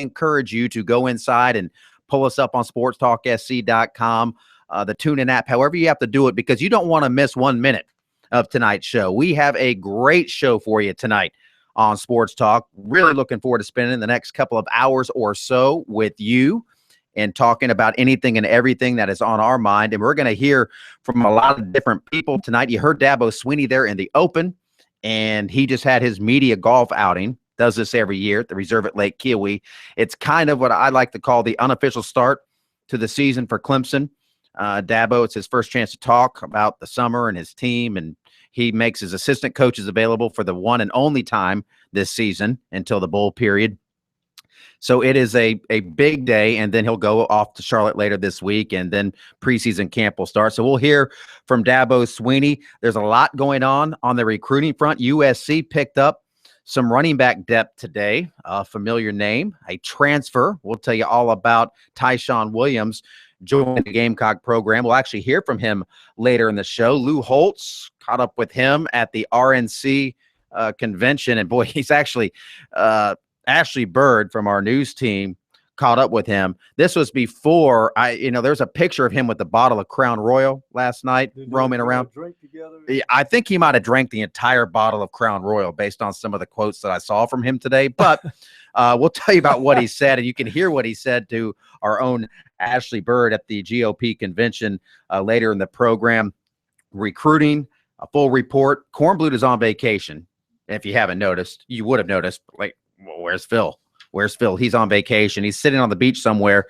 encourage you to go inside and pull us up on sportstalksc.com, the TuneIn app, however you have to do it, because you don't want to miss 1 minute of tonight's show. We have a great show for you tonight on Sports Talk. Really looking forward to spending the next couple of hours or so with you and talking about anything and everything that is on our mind. And we're going to hear from a lot of different people tonight. You heard Dabo Swinney there in the open, and he just had his media golf outing. Does this every year at the reserve at Lake Kiowee. It's kind of what I like to call the unofficial start to the season for Clemson. Dabo, it's his first chance to talk about the summer and his team, and he makes his assistant coaches available for the one and only time this season until the bowl period. So it is a big day, and then he'll go off to Charlotte later this week, and then preseason camp will start. So we'll hear from Dabo Swinney. There's a lot going on the recruiting front. USC picked up some running back depth today, a familiar name, a transfer. We'll tell you all about Tyshawn Williams joining the Gamecock program. We'll actually hear from him later in the show. Lou Holtz caught up with him at the RNC convention, and boy, he's actually Ashley Bird from our news team caught up with him. This was before there's a picture of him with the bottle of Crown Royal last night roaming around. Drink together? I think he might have drank the entire bottle of Crown Royal based on some of the quotes that I saw from him today. But we'll tell you about what he said, and you can hear what he said to our own Ashley Bird at the GOP convention later in the program. Recruiting, a full report. Kornblut is on vacation. If you haven't noticed, you would have noticed. Like, where's Phil? Where's Phil? He's on vacation. He's sitting on the beach somewhere,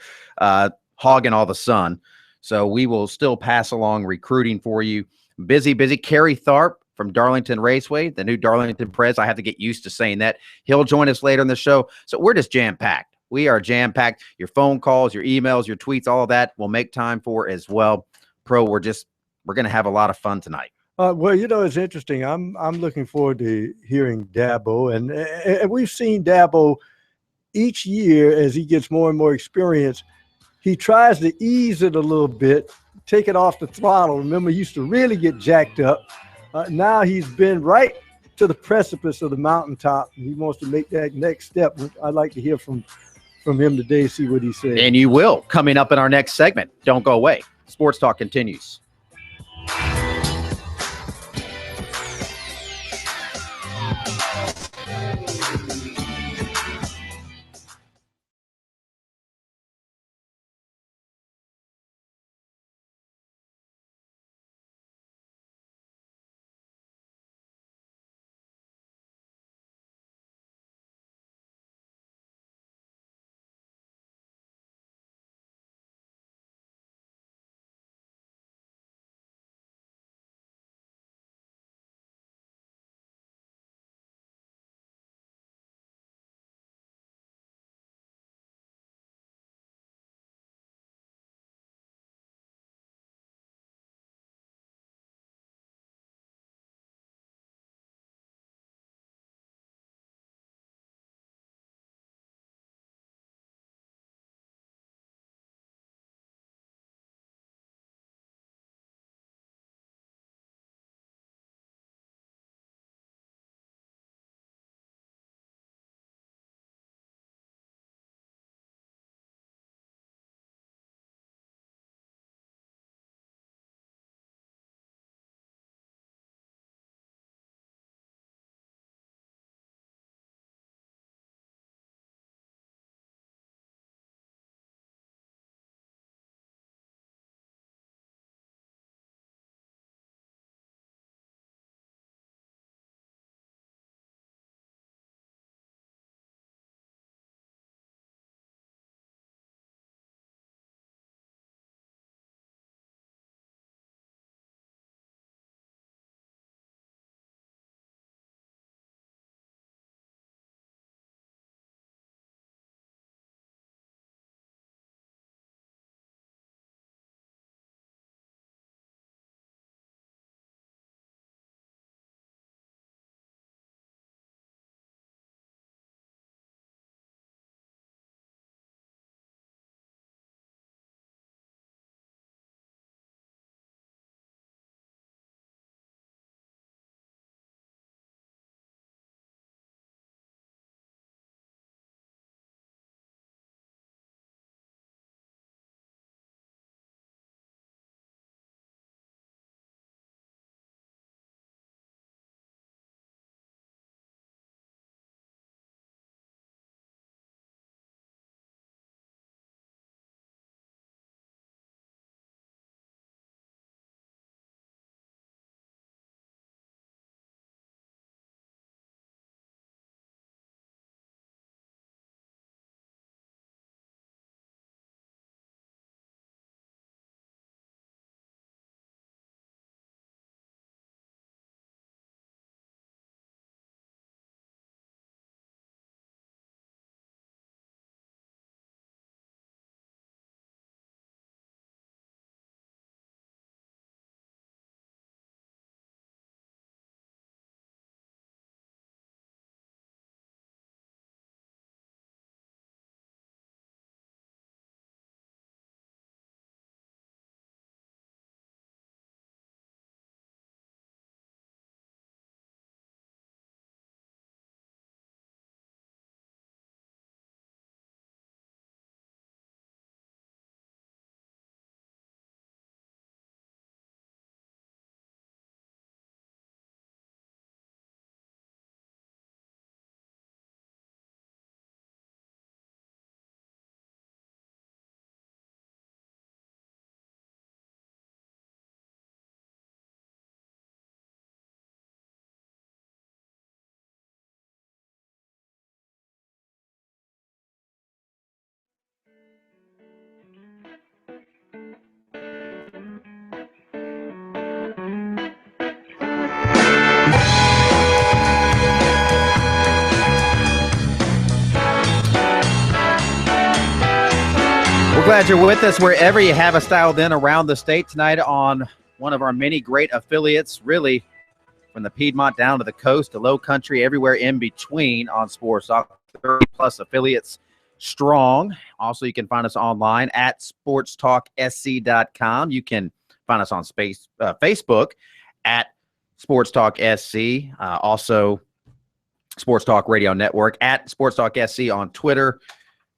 hogging all the sun. So we will still pass along recruiting for you. Busy. Kerry Tharp from Darlington Raceway, the new Darlington Prez. I have to get used to saying that. He'll join us later in the show. So we're just jam-packed. We are jam-packed. Your phone calls, your emails, your tweets, all of that we'll make time for as well. Pro, we're going to have a lot of fun tonight. Well, it's interesting. I'm looking forward to hearing Dabo, and we've seen Dabo each year as he gets more and more experience. He tries to ease it a little bit, take it off the throttle. Remember, he used to really get jacked up. Now he's been right to the precipice of the mountaintop. He wants to make that next step. I'd like to hear from him today, see what he says. And you will, coming up in our next segment. Don't go away. Sports Talk continues. glad you're with us wherever you have us dialed in around the state tonight on one of our many great affiliates, really from the Piedmont down to the coast, to low country, everywhere in between on Sports Talk. 30+ affiliates strong. Also, you can find us online at SportsTalkSC.com. You can find us on Facebook at Sports Talk SC. Also, Sports Talk Radio Network at Sports Talk SC on Twitter.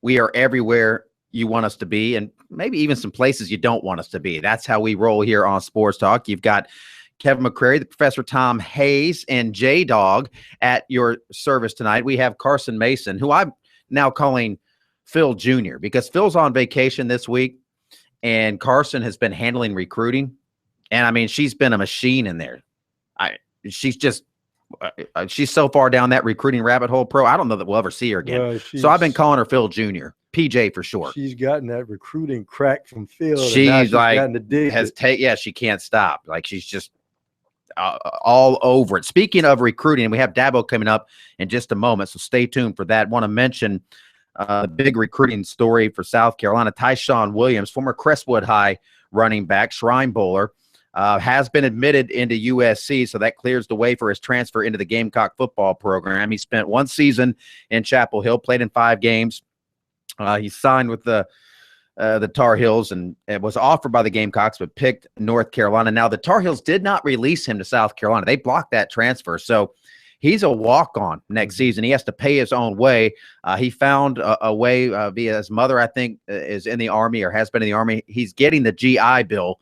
We are everywhere you want us to be, and maybe even some places you don't want us to be. That's how we roll here on Sports Talk. You've got Kevin McCrary, the Professor Tom Hayes, and J-Dog at your service tonight. We have Carson Mason, who I'm now calling Phil Jr., because Phil's on vacation this week, and Carson has been handling recruiting. And, I mean, she's been a machine in there. She's so far down that recruiting rabbit hole, Pro. I don't know that we'll ever see her again. So I've been calling her Phil Jr., PJ for short. She's gotten that recruiting crack from Phil. She's like, she can't stop. Like, she's just all over it. Speaking of recruiting, we have Dabo coming up in just a moment, so stay tuned for that. Want to mention the big recruiting story for South Carolina. Tyshawn Williams, former Crestwood High running back, Shrine Bowler, has been admitted into USC, so that clears the way for his transfer into the Gamecock football program. He spent one season in Chapel Hill, played in 5 games. He signed with the Tar Heels and it was offered by the Gamecocks, but picked North Carolina. Now, the Tar Heels did not release him to South Carolina. They blocked that transfer, so he's a walk-on next season. He has to pay his own way. He found a way via his mother, I think, is in the Army or has been in the Army. He's getting the GI Bill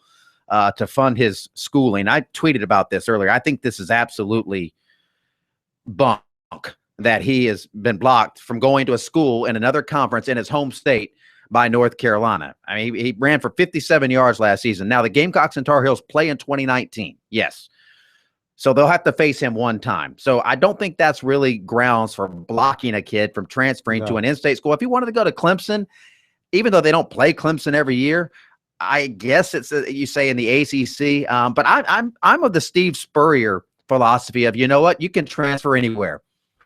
to fund his schooling. I tweeted about this earlier. I think this is absolutely bunk that he has been blocked from going to a school in another conference in his home state by North Carolina. I mean, he ran for 57 yards last season. Now, the Gamecocks and Tar Heels play in 2019. Yes. So they'll have to face him one time. So I don't think that's really grounds for blocking a kid from transferring to an in-state school. If he wanted to go to Clemson, even though they don't play Clemson every year, I guess it's you say in the ACC. But I'm of the Steve Spurrier philosophy of, you know what, you can transfer anywhere.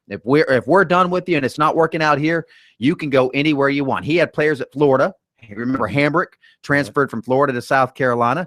If we're done with you and it's not working out here, you can go anywhere you want. He had players at Florida. Remember Hambrick transferred from Florida to South Carolina.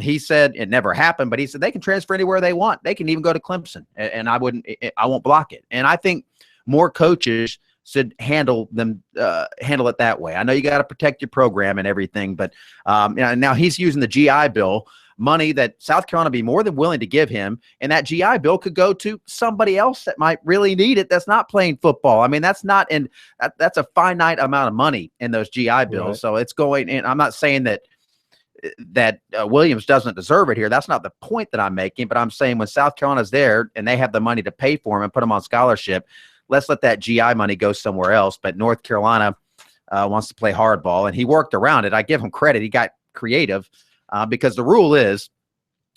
He said it never happened, but he said they can transfer anywhere they want. They can even go to Clemson, and I won't block it. And I think more coaches should handle it that way. I know you got to protect your program and everything, but now he's using the GI Bill, money that South Carolina be more than willing to give him, and that GI Bill could go to somebody else that might really need it that's not playing football. I mean, that's a finite amount of money in those GI bills. Right. So it's going, and I'm not saying that Williams doesn't deserve it here. That's not the point that I'm making, but I'm saying when South Carolina's there and they have the money to pay for him and put him on scholarship, let's let that GI money go somewhere else. But North Carolina wants to play hardball, and he worked around it. I give him credit. He got creative. Because the rule is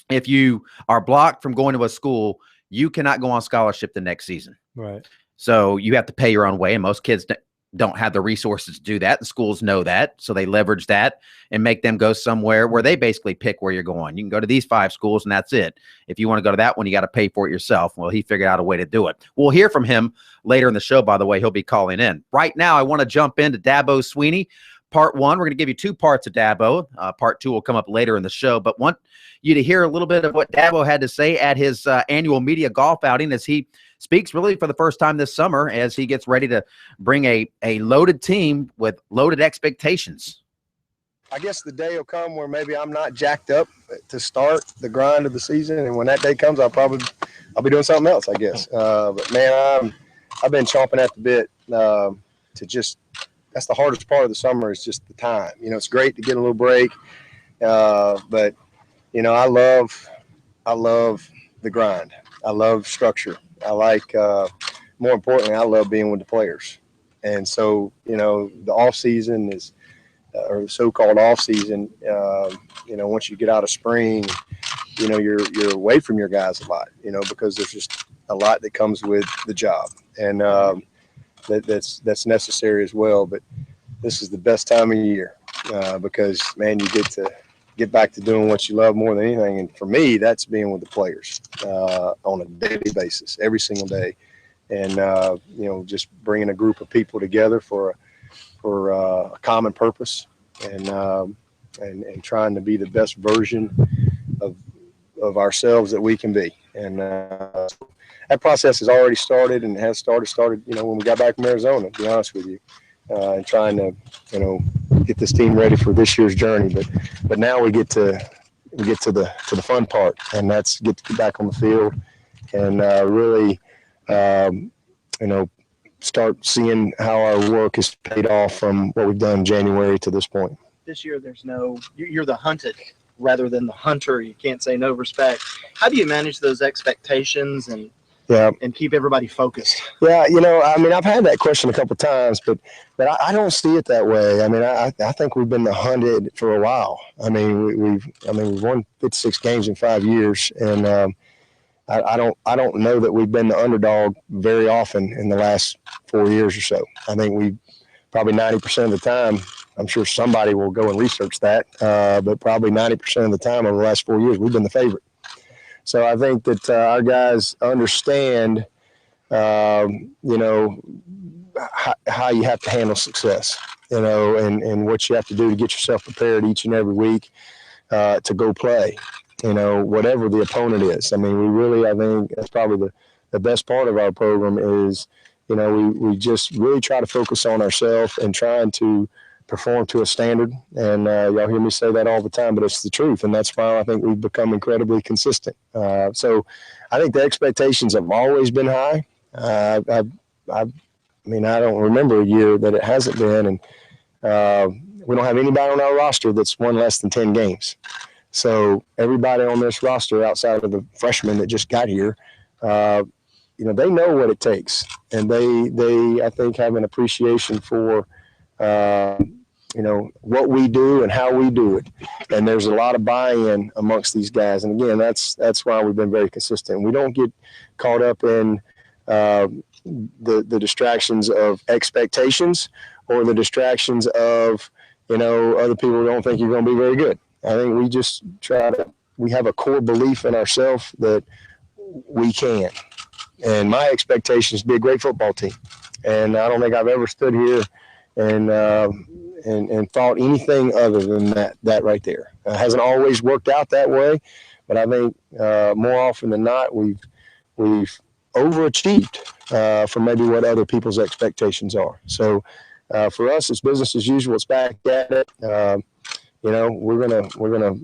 if you are blocked from going to a school, you cannot go on scholarship the next season. Right. So you have to pay your own way, and most kids don't have the resources to do that. The schools know that, so they leverage that and make them go somewhere where they basically pick where you're going. You can go to these 5 schools, and that's it. If you want to go to that one, you got to pay for it yourself. Well, he figured out a way to do it. We'll hear from him later in the show, by the way. He'll be calling in. Right now, I want to jump into Dabo Swinney. Part 1, we're going to give you 2 parts of Dabo. Part 2 will come up later in the show, but want you to hear a little bit of what Dabo had to say at his annual media golf outing as he speaks really for the first time this summer as he gets ready to bring a loaded team with loaded expectations. I guess the day will come where maybe I'm not jacked up to start the grind of the season, and when that day comes, I'll be doing something else, I guess. But man, I've been chomping at the bit to just. That's the hardest part of the summer is just the time. You know, it's great to get a little break, but you know, I love the grind. I love structure. I like, more importantly, I love being with the players. And so, you know, the off season is, or the so-called off season. You know, once you get out of spring, you know, you're away from your guys a lot. You know, because there's just a lot that comes with the job, and that's necessary as well. But this is the best time of year because, man, you get to get back to doing what you love more than anything. And for me, that's being with the players on a daily basis, every single day. And, you know, just bringing a group of people together for a common purpose and trying to be the best version of ourselves that we can be. And that process has already started and has started, when we got back from Arizona, to be honest with you, and trying to, get this team ready for this year's journey. But now we get to the fun part, and that's get back on the field and really, start seeing how our work has paid off from what we've done in January to this point. This year, you're the hunted rather than the hunter. You can't say no respect. How do you manage those expectations and keep everybody focused? Yeah, I've had that question a couple of times, but I don't see it that way. I mean, I think we've been the hunted for a while. I mean, we've won 56 games in 5 years, and I don't know that we've been the underdog very often in the last 4 years or so. I think we probably 90% of the time. I'm sure somebody will go and research that, but probably 90% of the time over the last 4 years, we've been the favorite. So I think that our guys understand, how you have to handle success, and what you have to do to get yourself prepared each and every week to go play, whatever the opponent is. I mean, I think that's probably the best part of our program is, we just really try to focus on ourselves and trying to perform to a standard. And y'all hear me say that all the time, but it's the truth. And that's why I think we've become incredibly consistent. So I think the expectations have always been high. I don't remember a year that it hasn't been. And we don't have anybody on our roster that's won less than 10 games. So everybody on this roster outside of the freshmen that just got here, they know what it takes. And they I think, have an appreciation for what we do and how we do it. And there's a lot of buy-in amongst these guys. And again, that's why we've been very consistent. We don't get caught up in the distractions of expectations or the distractions of, other people don't think you're going to be very good. I think we just we have a core belief in ourselves that we can. And my expectation is to be a great football team. And I don't think I've ever stood here and thought anything other than that right there. It hasn't always worked out that way, but I think more often than not we've overachieved from maybe what other people's expectations are. So for us, it's business as usual. It's back at it. We're gonna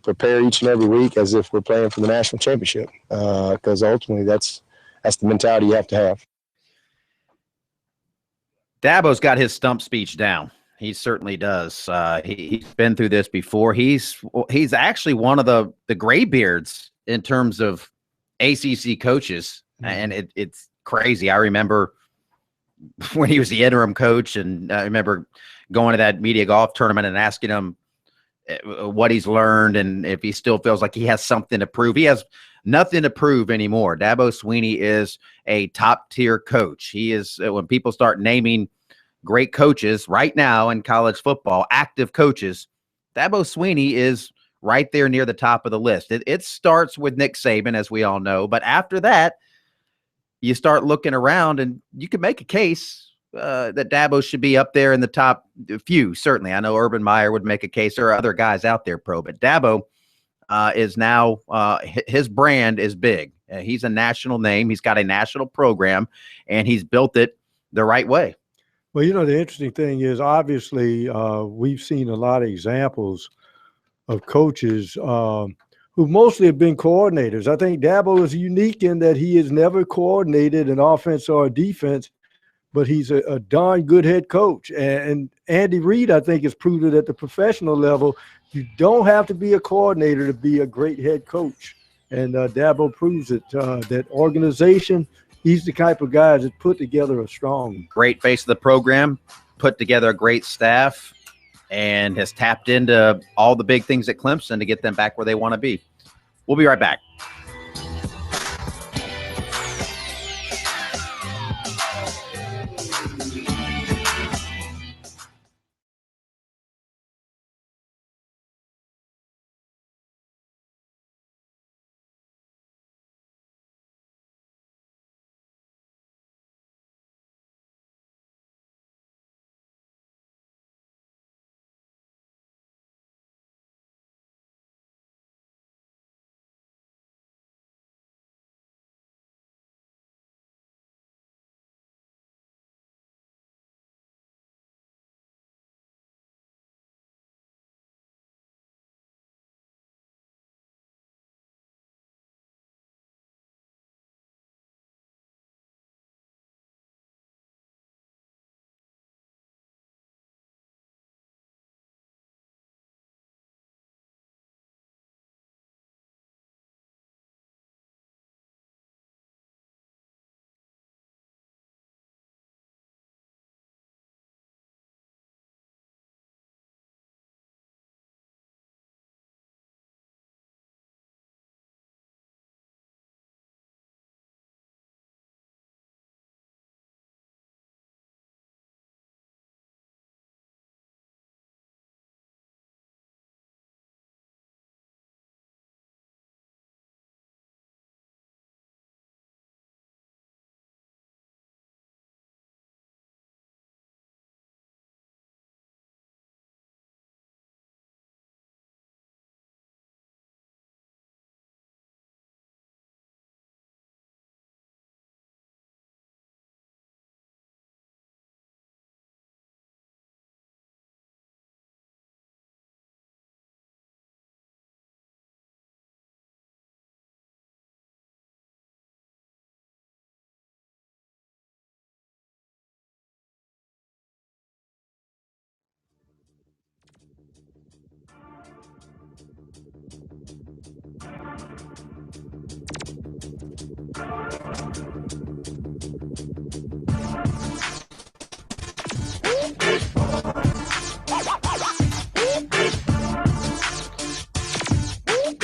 prepare each and every week as if we're playing for the national championship, because ultimately that's the mentality you have to have. Dabo's got his stump speech down. He certainly does. He's been through this before. He's actually one of the graybeards in terms of ACC coaches, and it's crazy. I remember when he was the interim coach, and I remember going to that media golf tournament and asking him what he's learned and if he still feels like he has something to prove. He has nothing to prove anymore. Dabo Swinney is a top-tier coach. He is, when people start naming great coaches right now in college football, active coaches, Dabo Swinney is right there near the top of the list. It starts with Nick Saban, as we all know, but after that, you start looking around and you can make a case that Dabo should be up there in the top few. Certainly, I know Urban Meyer would make a case. There are other guys out there, but Dabo is now his brand is big. He's a national name. He's got a national program, and he's built it the right way. Well, the interesting thing is, obviously, we've seen a lot of examples of coaches who mostly have been coordinators. I think Dabo is unique in that he has never coordinated an offense or a defense, but he's a darn good head coach. And Andy Reid, I think, has proved it at the professional level. You don't have to be a coordinator to be a great head coach. And Dabo proves it. That organization, he's the type of guy that put together a strong. Great face of the program, put together a great staff, and has tapped into all the big things at Clemson to get them back where they want to be. We'll be right back.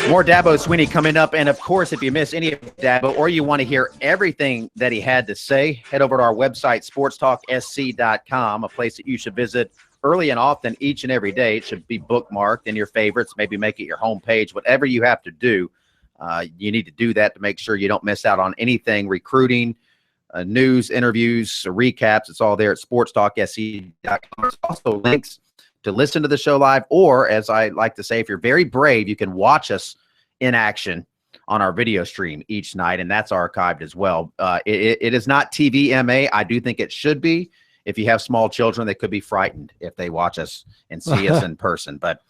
More Dabo Swinney coming up. And, of course, if you miss any of Dabo or you want to hear everything that he had to say, head over to our website, SportsTalkSC.com, a place that you should visit early and often each and every day. It should be bookmarked in your favorites, maybe make it your homepage, whatever you have to do. You need to do that to make sure you don't miss out on anything recruiting, news, interviews, recaps. It's all there at SportsTalkSC.com. There's also links to listen to the show live, or as I like to say, if you're very brave, you can watch us in action on our video stream each night, and that's archived as well. It is not TVMA. I do think it should be. If you have small children, they could be frightened if they watch us and see us in person. But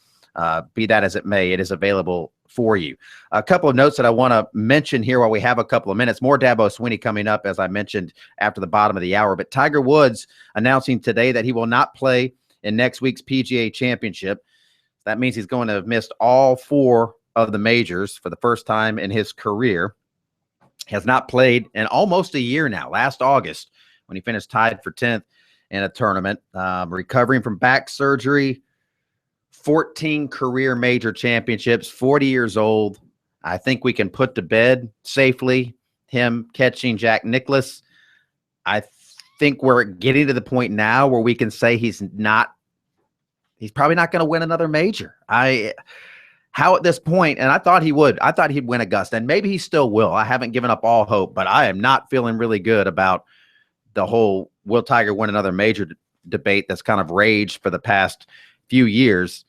be that as it may, it is available for you. A couple of notes that I want to mention here while we have a couple of minutes. More Dabo Swinney coming up, as I mentioned, after the bottom of the hour. But Tiger Woods announcing today that he will not play in next week's PGA Championship. That means he's going to have missed all 4 of the majors for the first time in his career. Has not played in almost a year now, last August, when he finished tied for 10th in a tournament. Recovering from back surgery, 14 career major championships, 40 years old. I think we can put to bed safely him catching Jack Nicklaus. I think we're getting to the point now where we can say he's probably not going to win another major. How at this point, and I thought he would. I thought he'd win Augusta, and maybe he still will. I haven't given up all hope, but I am not feeling really good about the whole will Tiger win another major debate that's kind of raged for the past few years.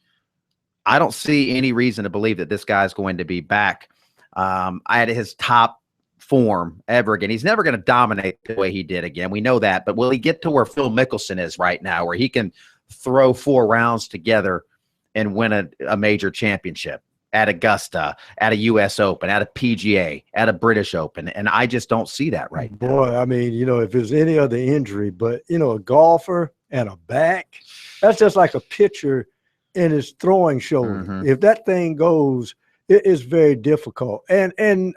I don't see any reason to believe that this guy's going to be back at his top form ever again. He's never going to dominate the way he did again. We know that, but will he get to where Phil Mickelson is right now, where he can throw 4 rounds together and win a major championship at Augusta, at a U.S. Open, at a PGA, at a British Open? And I just don't see that right now. Boy, I mean, if there's any other injury, but, a golfer and a back, that's just like a pitcher in his throwing shoulder. Mm-hmm. If that thing goes, it is very difficult. And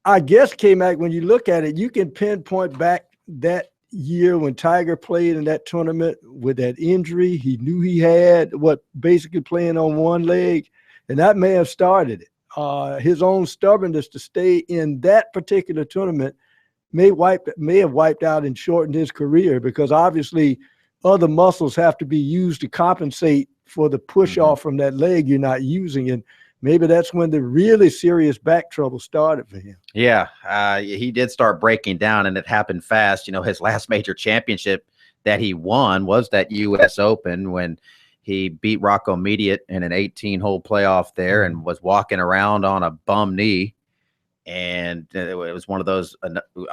I guess, K-Mac, when you look at it, you can pinpoint back that year when Tiger played in that tournament with that injury. He knew he had basically playing on one leg, and that may have started it. His own stubbornness to stay in that particular tournament may have wiped out and shortened his career, because obviously other muscles have to be used to compensate for the push off from that leg you're not using. And maybe that's when the really serious back trouble started for him. Yeah, he did start breaking down, and it happened fast. His last major championship that he won was that U.S. Open, when he beat Rocco Mediate in an 18-hole playoff there and was walking around on a bum knee. And it was one of those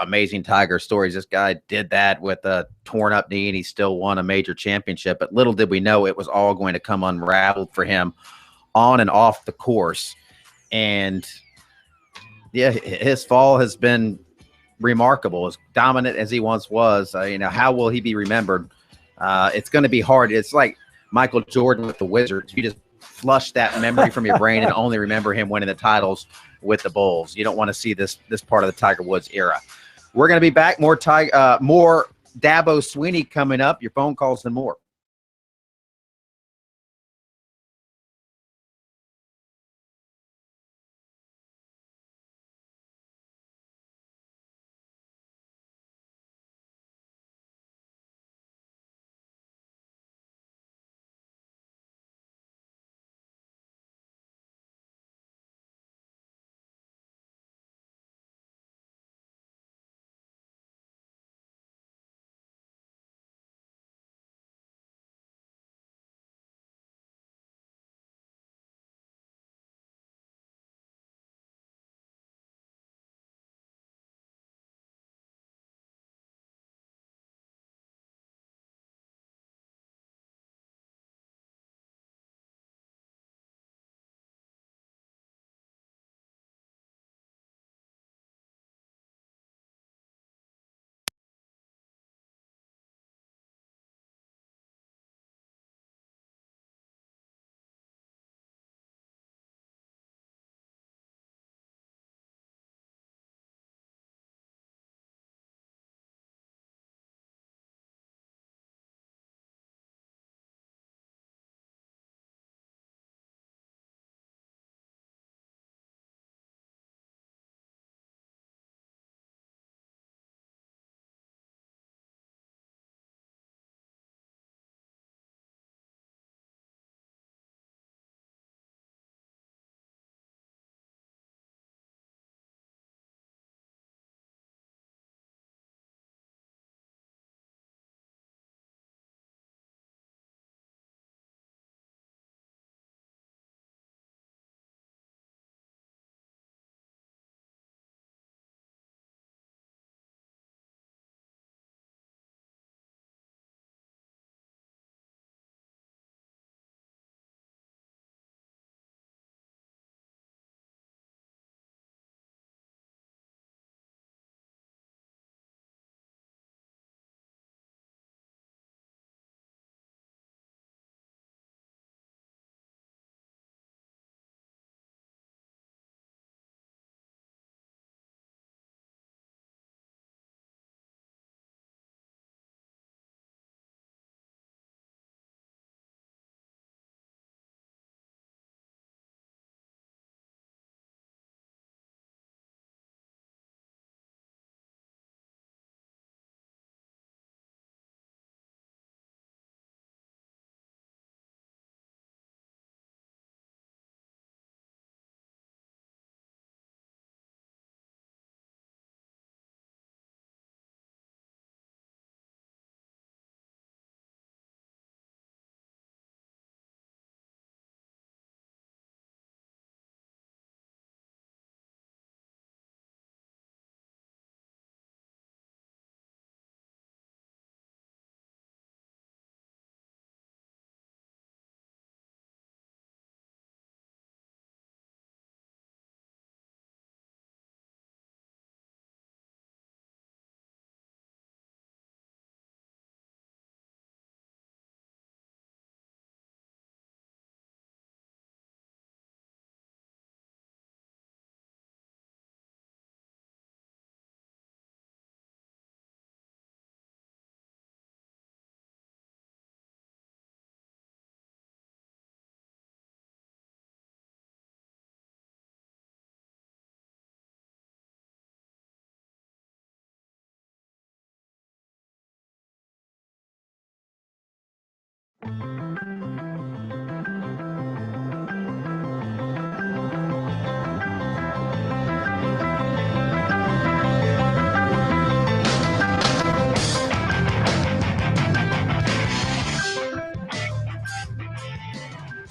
amazing Tiger stories. This guy did that with a torn up knee, and he still won a major championship. But little did we know it was all going to come unraveled for him on and off the course. And yeah, his fall has been remarkable. As dominant as he once was, how will he be remembered? It's going to be hard. It's like Michael Jordan with the Wizards. You just flush that memory from your brain and only remember him winning the titles with the Bulls. You don't want to see this part of the Tiger Woods era. We're going to be back. More Dabo Swinney coming up. Your phone calls and more.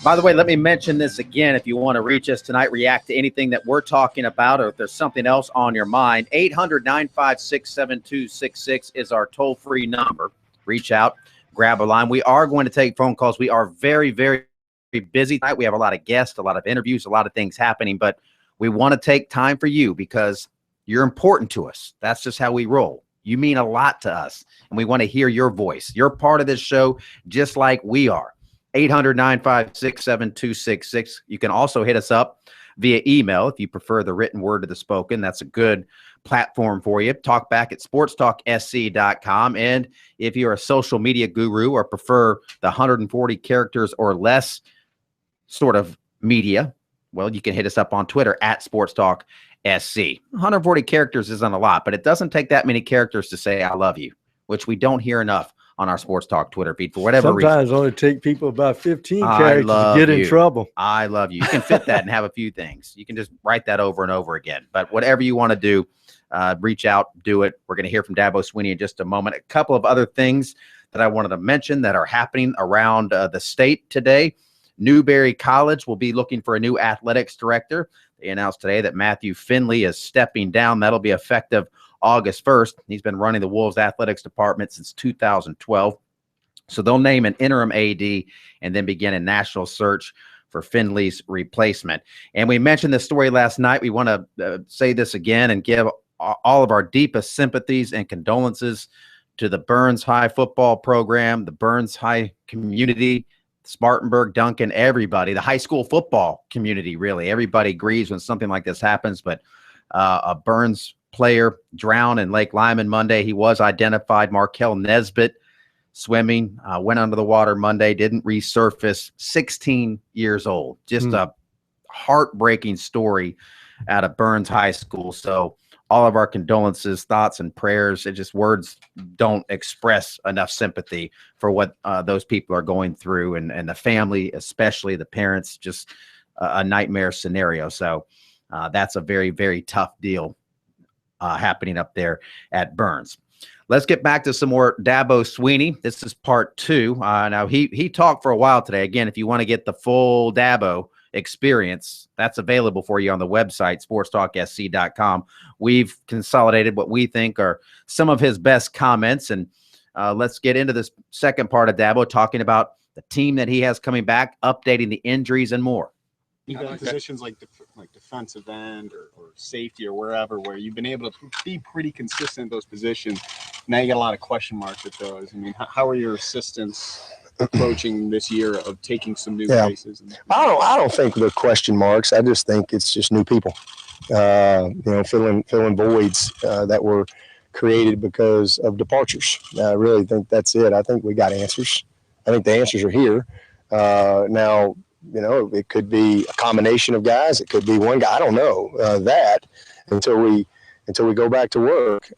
By the way, let me mention this again. If you want to reach us tonight, react to anything that we're talking about, or if there's something else on your mind, 800-956-7266 is our toll-free number. Reach out, grab a line. We are going to take phone calls. We are very, very busy tonight. We have a lot of guests, a lot of interviews, a lot of things happening, but we want to take time for you because you're important to us. That's just how we roll. You mean a lot to us, and we want to hear your voice. You're part of this show just like we are. 800-956-7266. You can also hit us up via email if you prefer the written word to the spoken. That's a good platform for you. Talk back at sportstalksc.com. And if you're a social media guru or prefer the 140 characters or less sort of media, well, you can hit us up on Twitter at SportsTalk SC. 140 characters isn't a lot, but it doesn't take that many characters to say I love you, which we don't hear enough on our Sports Talk Twitter feed for whatever reason. Sometimes only take people about 15 characters to get in trouble. I love you. You can fit that and have a few things. You can just write that over and over again. But whatever you want to do, reach out, do it. We're going to hear from Dabo Swinney in just a moment. A couple of other things that I wanted to mention that are happening around the state today. Newberry College will be looking for a new athletics director. They announced today that Matthew Finley is stepping down. That'll be effective August 1st. He's been running the Wolves athletics department since 2012. So they'll name an interim AD and then begin a national search for Finley's replacement. And we mentioned this story last night. We want to say this again and give all of our deepest sympathies and condolences to the Burns High football program, the Burns High community, Spartanburg, Duncan, everybody, the high school football community, really. Everybody grieves when something like this happens, but a Burns player drowned in Lake Lyman Monday. He was identified. Markel Nesbitt, swimming, went under the water Monday, didn't resurface, 16 years old. Just a heartbreaking story out of Burns High School. So all of our condolences, thoughts, and prayers. It just words don't express enough sympathy for what those people are going through, and the family, especially the parents, just a nightmare scenario. So that's a very, very tough deal happening up there at Burns. Let's get back to some more Dabo Swinney. This is part two. Now, he talked for a while today. Again, if you want to get the full Dabo experience, that's available for you on the website, sportstalksc.com. We've consolidated what we think are some of his best comments. And let's get into this second part of Dabo, talking about the team that he has coming back, updating the injuries, and more. You've got positions like defensive end or safety or wherever, where you've been able to be pretty consistent in those positions. Now you got a lot of question marks at those. I mean, how are your assistants approaching this year of taking some new faces? I don't think they're question marks. I just think it's just new people, filling voids that were created because of departures. I really think that's it. I think we got answers. I think the answers are here. Now, it could be a combination of guys. It could be one guy. I don't know that until we go back to work.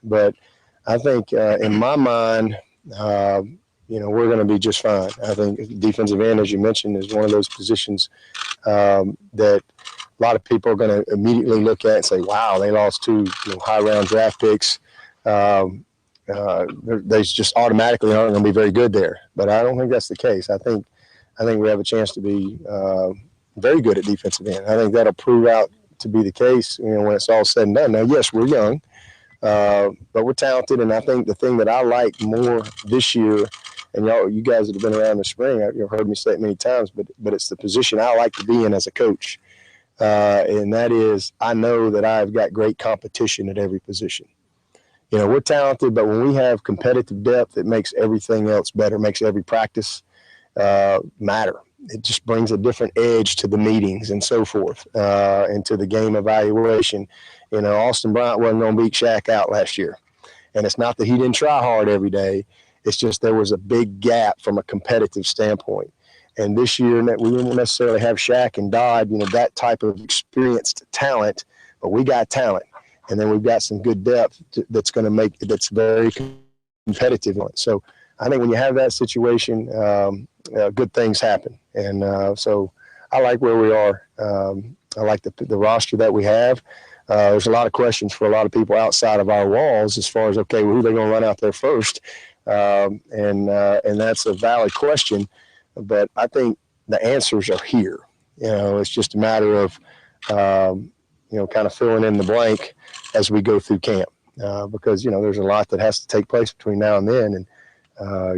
But I think in my mind, we're going to be just fine. I think defensive end, as you mentioned, is one of those positions that a lot of people are going to immediately look at and say, wow, they lost two high-round draft picks. They just automatically aren't going to be very good there. But I don't think that's the case. I think we have a chance to be very good at defensive end. I think that'll prove out to be the case, when it's all said and done. Now, yes, we're young, but we're talented. And I think the thing that I like more this year, and you guys that have been around the spring, you've heard me say it many times, but it's the position I like to be in as a coach. And that is, I know that I've got great competition at every position. We're talented, but when we have competitive depth, it makes everything else better, makes every practice matter. It just brings a different edge to the meetings and so forth, and to the game evaluation. Austin Bryant wasn't going to beat Shaq out last year. And it's not that he didn't try hard every day. It's just there was a big gap from a competitive standpoint. And this year, we didn't necessarily have Shaq and Dodd, that type of experienced talent, but we got talent. And then we've got some good depth that's going to make – that's very competitive. So I think when you have that situation, good things happen. And so I like where we are. I like the roster that we have. There's a lot of questions for a lot of people outside of our walls as far as, okay, well, who are they going to run out there first? And that's a valid question. But I think the answers are here. It's just a matter of, kind of filling in the blank as we go through camp, because, there's a lot that has to take place between now and then. And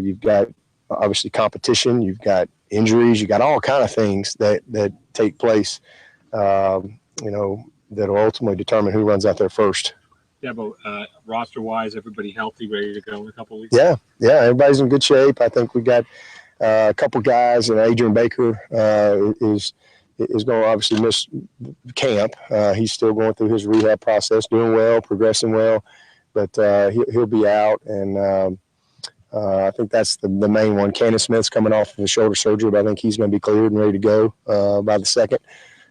you've got obviously competition, you've got injuries, you got all kind of things that take place, that'll ultimately determine who runs out there first. Yeah, but roster-wise, everybody healthy, ready to go in a couple of weeks? Yeah, everybody's in good shape. I think we got a couple guys, and Adrian Baker is going to obviously miss camp. He's still going through his rehab process, doing well, progressing well, but he'll be out. And I think that's the main one. Candace Smith's coming off of a shoulder surgery, but I think he's going to be cleared and ready to go by the 2nd.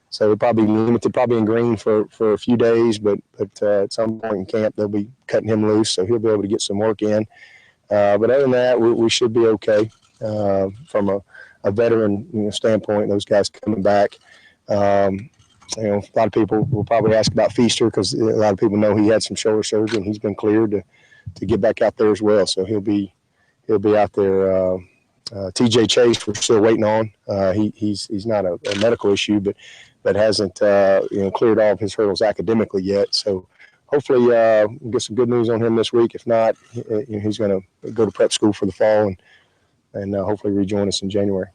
So we'll probably be limited, probably in green for a few days, but at some point in camp, they'll be cutting him loose, so he'll be able to get some work in. But other than that, we should be okay from a veteran standpoint, those guys coming back. A lot of people will probably ask about Feaster because a lot of people know he had some shoulder surgery and he's been cleared to get back out there as well. So he'll be out there. TJ Chase, we're still waiting on. He's not a medical issue, but hasn't cleared all of his hurdles academically yet. So hopefully we'll get some good news on him this week. If not, he's going to go to prep school for the fall and hopefully rejoin us in January.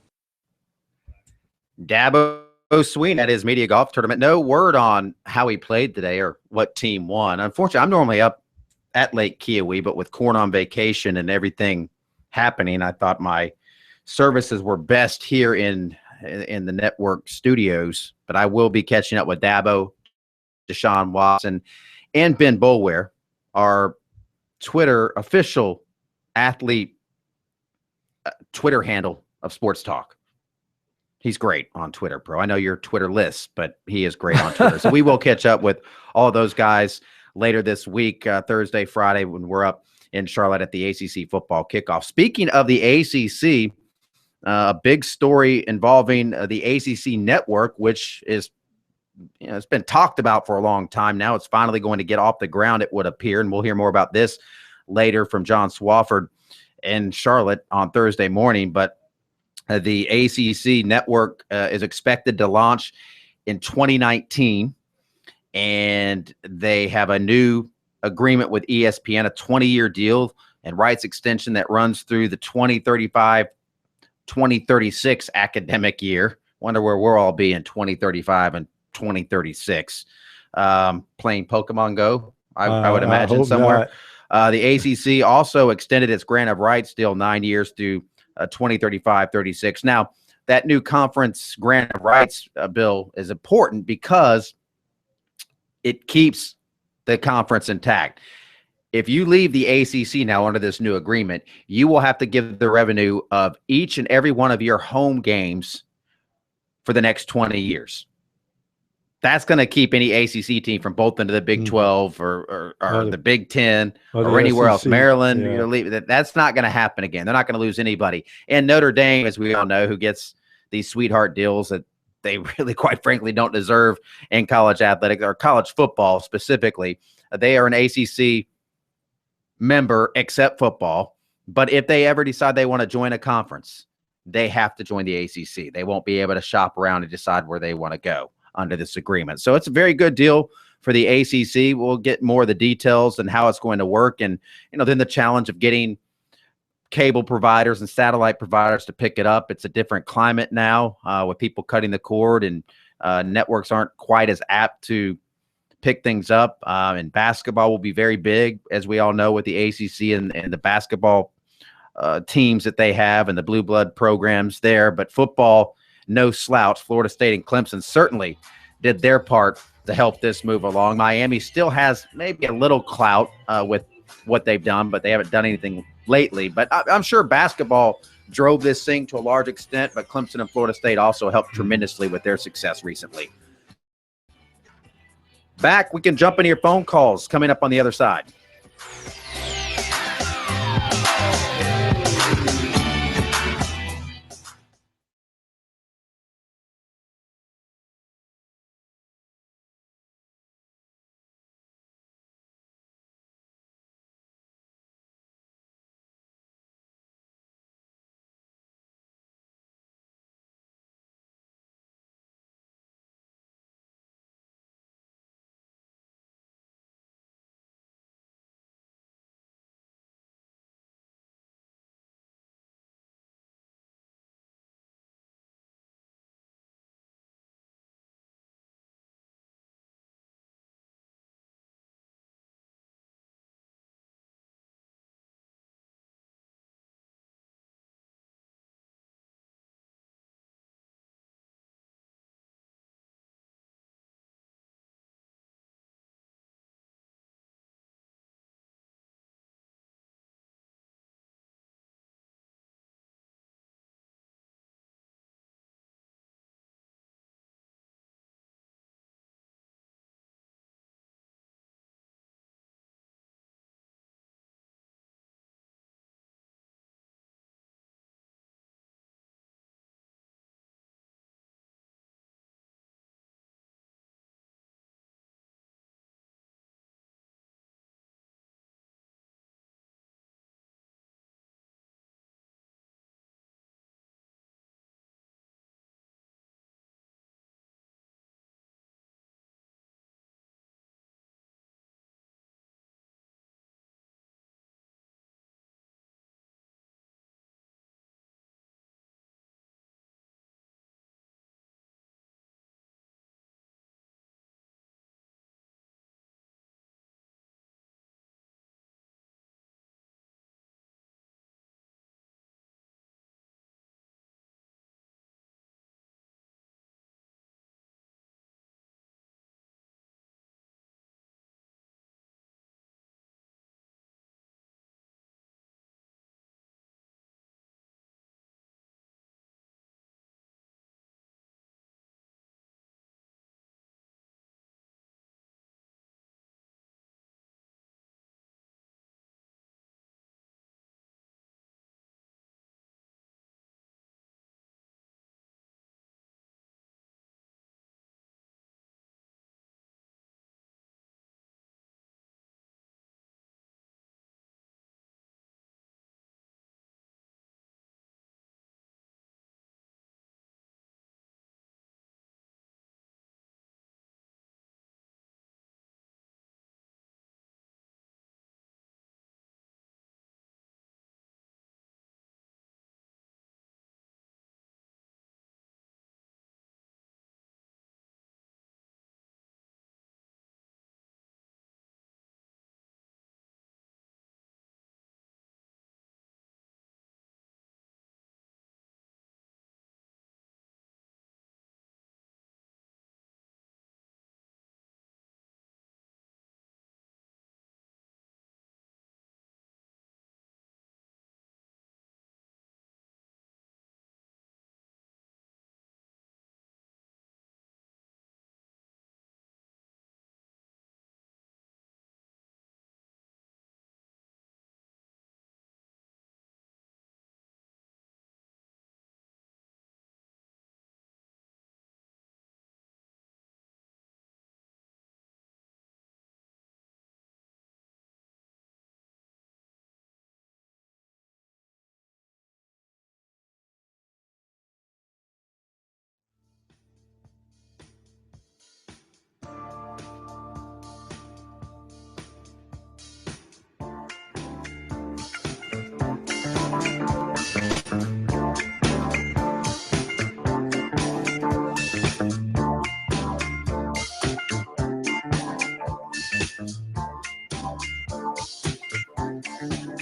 Dabo Sweet at his media golf tournament. No word on how he played today or what team won. Unfortunately, I'm normally up at Lake Kiowee, but with Corn on vacation and everything happening, I thought my services were best here in the network studios. But I will be catching up with Dabo, Deshaun Watson, and Ben Boulware, our Twitter official athlete Twitter handle of Sports Talk. He's great on Twitter, bro. I know you're Twitter list, but he is great on Twitter. So we will catch up with all those guys later this week, Thursday, Friday, when we're up in Charlotte at the ACC football kickoff. Speaking of the ACC, a big story involving the ACC network, which is, it's been talked about for a long time now. It's finally going to get off the ground, it would appear, and we'll hear more about this later from John Swafford in Charlotte on Thursday morning. But the ACC network is expected to launch in 2019, and they have a new agreement with ESPN, a 20-year deal and rights extension that runs through the 2035-2036 academic year. Wonder where we'll all be in 2035 and 2036. Playing Pokemon Go, I would imagine somewhere. The ACC also extended its grant of rights deal 9 years through 2035-36. Now, that new conference grant of rights bill is important because it keeps the conference intact. If you leave the ACC now under this new agreement, you will have to give the revenue of each and every one of your home games for the next 20 years. That's going to keep any ACC team from bolting to the Big 12 or the Big 10 or anywhere else. Maryland, that's not going to happen again. They're not going to lose anybody. And Notre Dame, as we all know, who gets these sweetheart deals that they really, quite frankly, don't deserve in college athletics or college football specifically. They are an ACC member except football. But if they ever decide they want to join a conference, they have to join the ACC. They won't be able to shop around and decide where they want to go under this agreement. So it's a very good deal for the ACC. We'll get more of the details and how it's going to work. And, then the challenge of getting cable providers and satellite providers to pick it up. It's a different climate now with people cutting the cord, and networks aren't quite as apt to pick things up. And basketball will be very big, as we all know, with the ACC and the basketball teams that they have and the blue blood programs there. But football, no slouch. Florida State and Clemson certainly did their part to help this move along. Miami still has maybe a little clout with what they've done, but they haven't done anything lately. But I'm sure basketball drove this thing to a large extent, but Clemson and Florida State also helped tremendously with their success recently. Back, we can jump into your phone calls coming up on the other side.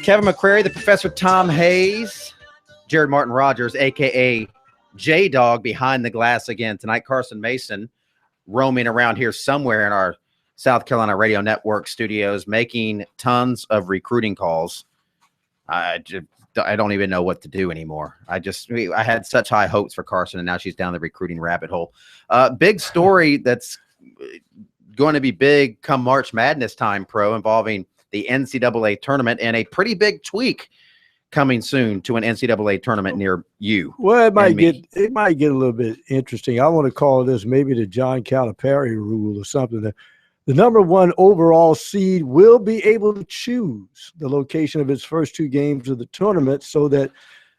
Kevin McCrary, the Professor Tom Hayes, Jared Martin Rogers, a.k.a. J-Dog, behind the glass again. Tonight, Carson Mason roaming around here somewhere in our South Carolina Radio Network studios, making tons of recruiting calls. I don't even know what to do anymore. I had such high hopes for Carson, and now she's down the recruiting rabbit hole. Big story that's going to be big come March Madness time, Pro, involving the NCAA tournament and a pretty big tweak coming soon to an NCAA tournament near you. Well, it might get a little bit interesting. I want to call this maybe the John Calipari rule or something. The number one overall seed will be able to choose the location of its first two games of the tournament, so that,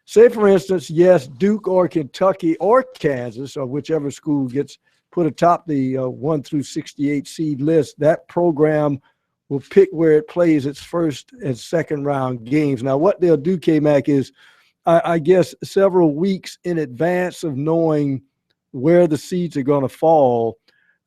say, for instance, yes, Duke or Kentucky or Kansas, or whichever school gets put atop the 1 through 68 seed list, that program will pick where it plays its first and second round games. Now, what they'll do, K-Mac, is I guess several weeks in advance of knowing where the seeds are going to fall,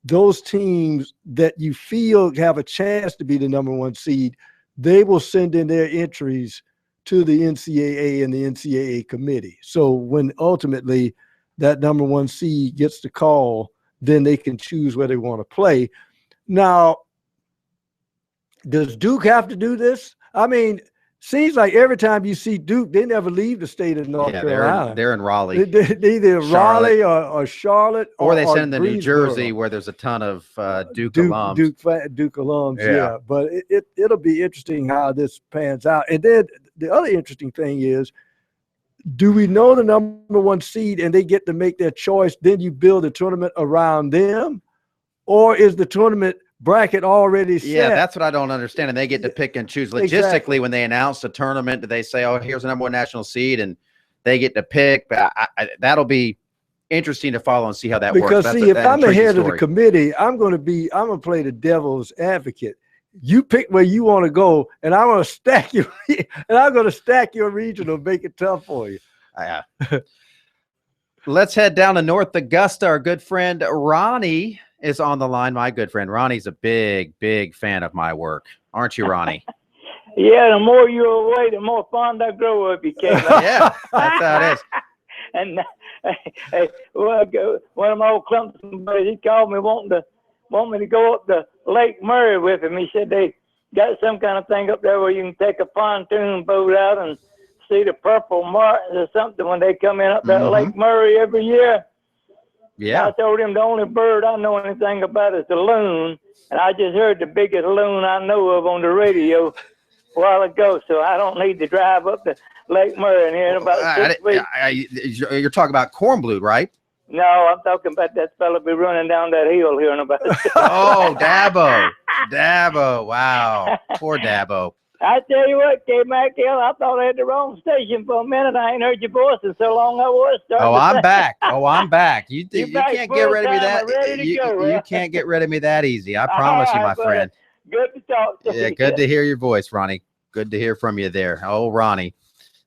those teams that you feel have a chance to be the number one seed, they will send in their entries to the NCAA and the NCAA committee. So when ultimately that number one seed gets the call, then they can choose where they want to play. Now, does Duke have to do this? I mean, seems like every time you see Duke, they never leave the state of North Carolina. They're in Raleigh. They're either Raleigh or Charlotte. Or they send them to New Jersey, where there's a ton of Duke alums. Duke alums, yeah. But it'll be interesting how this pans out. And then the other interesting thing is, do we know the number one seed and they get to make their choice, then you build a tournament around them? Or is the tournament bracket already set? Yeah, that's what I don't understand. And they get to pick and choose. Logistically, exactly. When they announce the tournament, do they say, oh, here's the number one national seed, and they get to pick? But that'll be interesting to follow and see how that works. Because see, if I'm ahead of the committee, I'm going to play the devil's advocate. You pick where you want to go, and I'm going to stack you, and I'm going to stack your regional, make it tough for you. Let's head down to North Augusta. Our good friend Ronnie is on the line. My good friend Ronnie's a big, big fan of my work. Aren't you, Ronnie? Yeah, the more you're away, the more fond I grow of you, Kevin. Yeah, that's how it is. And one of my old Clemson buddies, he called me want me to go up to Lake Murray with him. He said they got some kind of thing up there where you can take a pontoon boat out and see the purple martins or something when they come in up there Lake Murray every year. Yeah. I told him the only bird I know anything about is the loon, and I just heard the biggest loon I know of on the radio a while ago, so I don't need to drive up to Lake Murray here in about 6 weeks. You're talking about Cornblute, right? No, I'm talking about that fella be running down that hill here in about. Oh, Dabo. Wow. Poor Dabo. I tell you what, K-Mac, I thought I had the wrong station for a minute. I ain't heard your voice in so long. I was starting. I'm back. You can't get rid of me that. You can't get rid of me that easy. I promise you, my friend. Good to talk to you. Yeah, good to hear your voice, Ronnie. Good to hear from you there. Oh, Ronnie.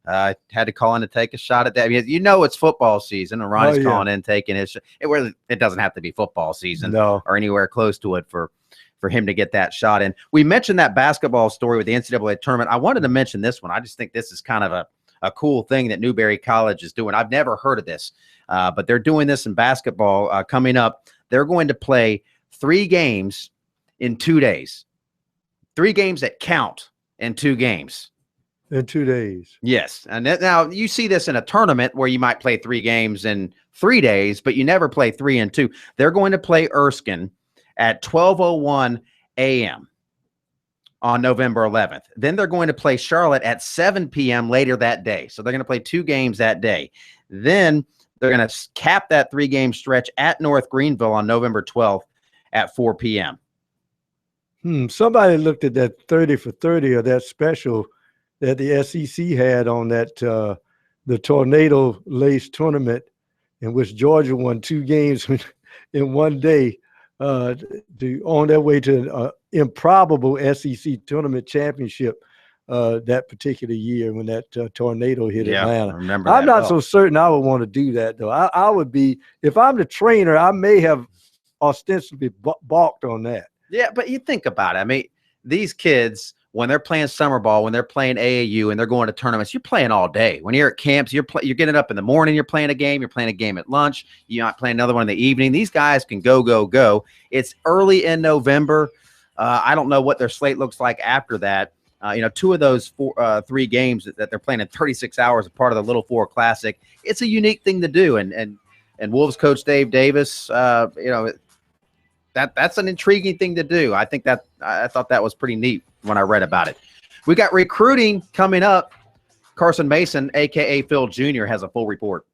I had to call in to take a shot at that. You know it's football season, and Ronnie's calling in, taking his shot. It doesn't have to be football season or anywhere close to it for him to get that shot in. We mentioned that basketball story with the NCAA tournament. I wanted to mention this one. I just think this is kind of a cool thing that Newberry College is doing. I've never heard of this, but they're doing this in basketball coming up. They're going to play 3 games in 2 days. 3 games that count in 2 games. In 2 days. Yes. And now you see this in a tournament where you might play 3 games in 3 days, but you never play 3 in 2. They're going to play Erskine at 12:01 a.m. on November 11th. Then they're going to play Charlotte at 7 p.m. later that day. So they're going to play 2 games that day. Then they're going to cap that 3-game stretch at North Greenville on November 12th at 4 p.m. Somebody looked at that 30 for 30 or that special that the SEC had on that the Tornado Lace tournament, in which Georgia won 2 games in one day, on their way to an improbable SEC tournament championship that particular year when that tornado hit Atlanta. I remember I'm not so certain I would want to do that, though. I would be, if I'm the trainer, I may have ostensibly balked on that. Yeah, but you think about it. I mean, these kids when they're playing summer ball, when they're playing AAU and they're going to tournaments, you're playing all day. When you're at camps, you're getting up in the morning, you're playing a game at lunch, you're not playing another one in the evening. These guys can go. It's early in November. I don't know what their slate looks like after that. Two of those 3 games that they're playing in 36 hours are part of the Little Four Classic. It's a unique thing to do. And Wolves coach Dave Davis, that's an intriguing thing to do. I thought that was pretty neat when I read about it. We got recruiting coming up. Carson Mason, a.k.a. Phil Jr., has a full report.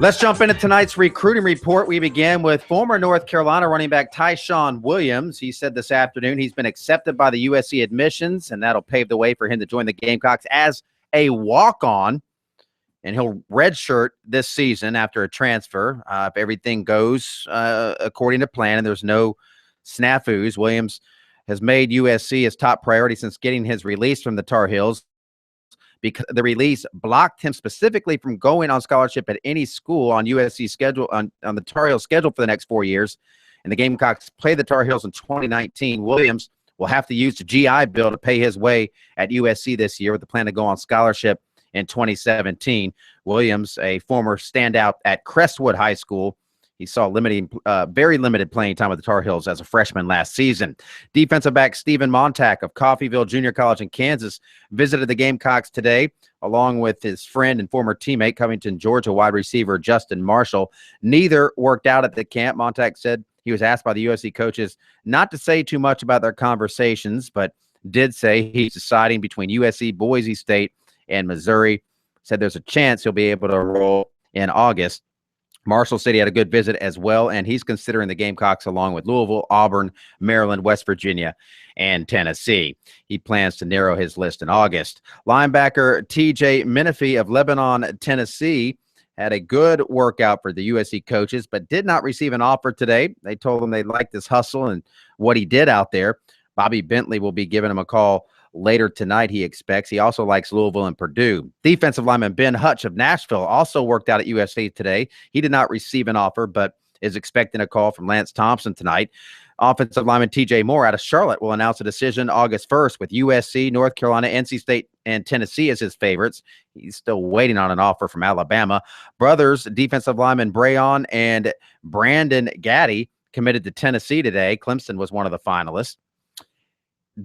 Let's jump into tonight's recruiting report. We begin with former North Carolina running back Tyshawn Williams. He said this afternoon he's been accepted by the USC admissions, and that'll pave the way for him to join the Gamecocks as a walk-on. And he'll redshirt this season after a transfer. If everything goes according to plan and there's no snafus, Williams has made USC his top priority since getting his release from the Tar Heels, because the release blocked him specifically from going on scholarship at any school on USC's schedule, on the Tar Heels schedule for the next 4 years. And the Gamecocks play the Tar Heels in 2019. Williams will have to use the GI Bill to pay his way at USC this year with the plan to go on scholarship in 2017. Williams, a former standout at Crestwood High School, he saw very limited playing time with the Tar Heels as a freshman last season. Defensive back Stephen Montack of Coffeyville Junior College in Kansas visited the Gamecocks today, along with his friend and former teammate, Covington, Georgia wide receiver Justin Marshall. Neither worked out at the camp. Montack said he was asked by the USC coaches not to say too much about their conversations, but did say he's deciding between USC, Boise State, and Missouri. Said there's a chance he'll be able to enroll in August. Marshall said he had a good visit as well, and he's considering the Gamecocks along with Louisville, Auburn, Maryland, West Virginia, and Tennessee. He plans to narrow his list in August. Linebacker TJ Menifee of Lebanon, Tennessee, had a good workout for the USC coaches, but did not receive an offer today. They told him they liked his hustle and what he did out there. Bobby Bentley will be giving him a call later tonight, he expects. He also likes Louisville and Purdue. Defensive lineman Ben Hutch of Nashville also worked out at USC today. He did not receive an offer, but is expecting a call from Lance Thompson tonight. Offensive lineman TJ Moore out of Charlotte will announce a decision August 1st with USC, North Carolina, NC State, and Tennessee as his favorites. He's still waiting on an offer from Alabama. Brothers, defensive lineman Brayon and Brandon Gaddy committed to Tennessee today. Clemson was one of the finalists.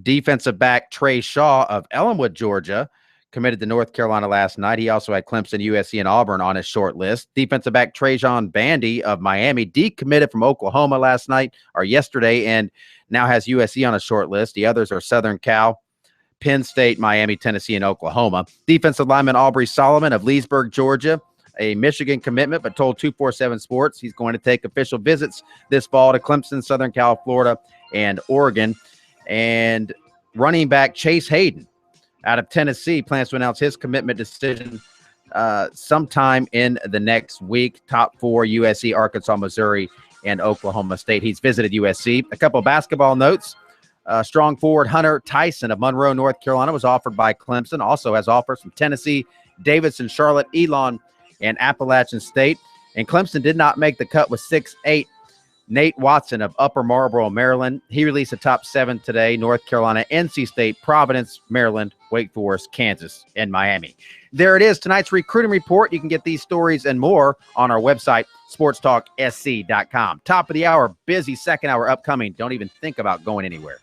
Defensive back Trey Shaw of Ellenwood, Georgia, committed to North Carolina last night. He also had Clemson, USC, and Auburn on his short list. Defensive back Trajan Bandy of Miami decommitted from Oklahoma last night or yesterday and now has USC on a short list. The others are Southern Cal, Penn State, Miami, Tennessee, and Oklahoma. Defensive lineman Aubrey Solomon of Leesburg, Georgia, a Michigan commitment, but told 247 Sports he's going to take official visits this fall to Clemson, Southern Cal, Florida, and Oregon. And running back Chase Hayden out of Tennessee plans to announce his commitment decision sometime in the next week. Top 4, USC, Arkansas, Missouri, and Oklahoma State. He's visited USC. A couple of basketball notes. Strong forward Hunter Tyson of Monroe, North Carolina was offered by Clemson. Also has offers from Tennessee, Davidson, Charlotte, Elon, and Appalachian State. And Clemson did not make the cut with 6'8" Nate Watson of Upper Marlboro, Maryland. He released the top 7 today: North Carolina, NC State, Providence, Maryland, Wake Forest, Kansas, and Miami. There it is, tonight's recruiting report. You can get these stories and more on our website, sportstalksc.com. Top of the hour, busy second hour upcoming. Don't even think about going anywhere.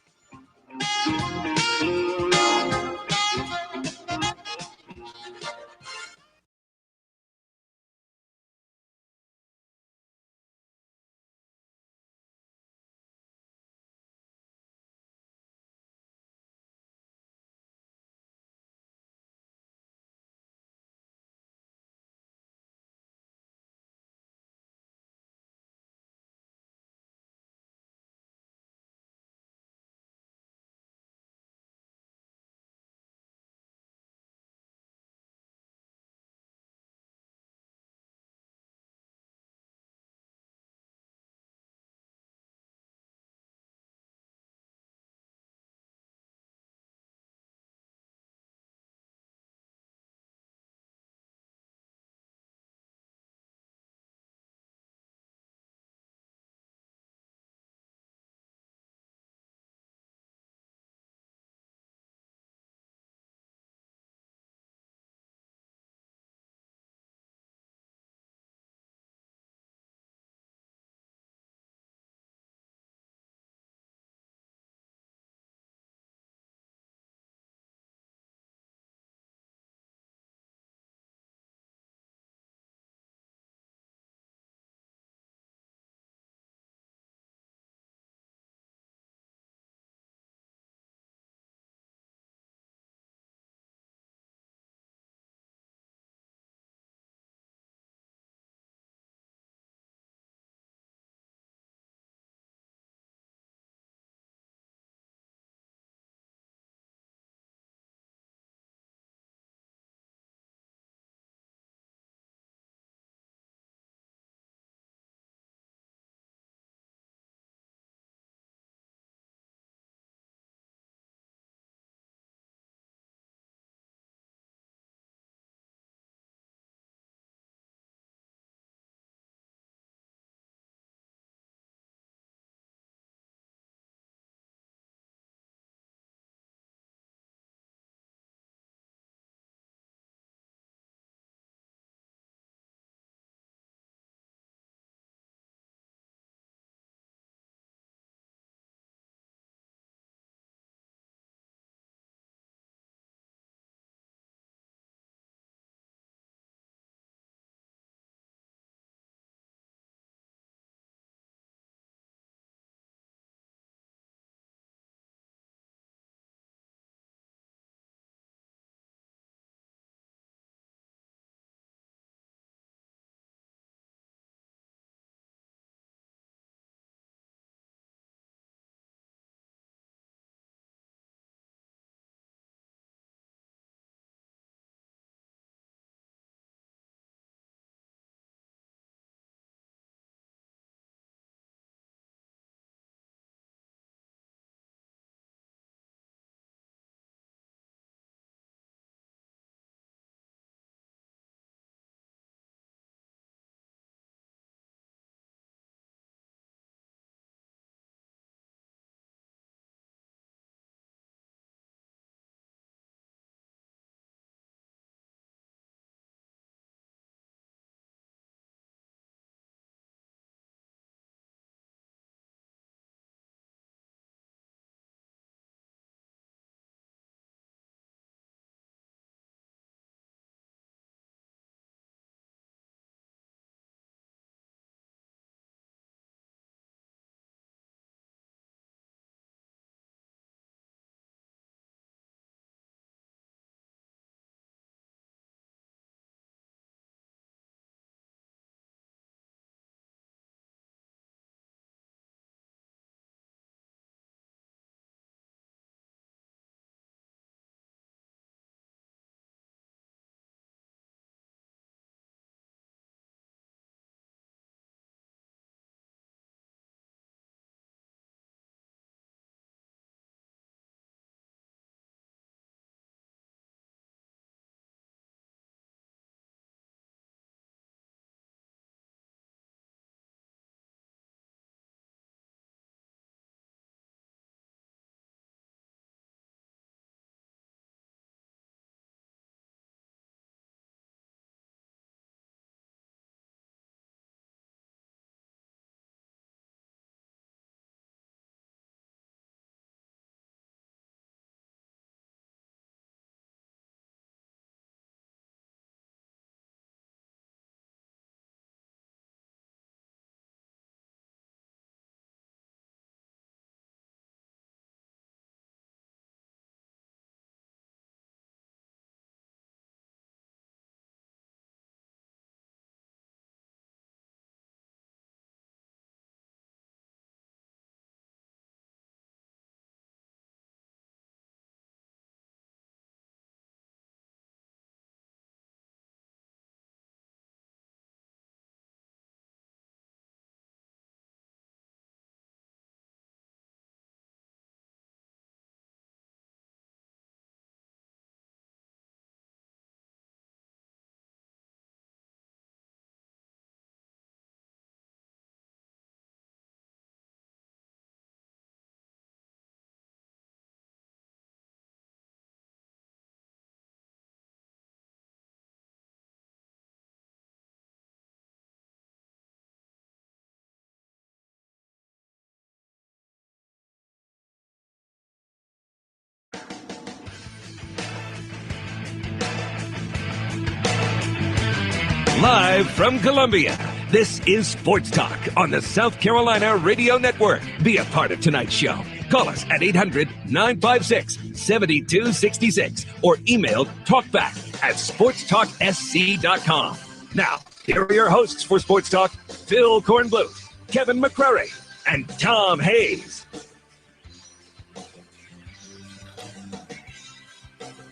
Live from Columbia, this is Sports Talk on the South Carolina Radio Network. Be a part of tonight's show. Call us at 800-956-7266 or email talkback@sportstalksc.com. Now, here are your hosts for Sports Talk, Phil Kornbluth, Kevin McCrary, and Tom Hayes.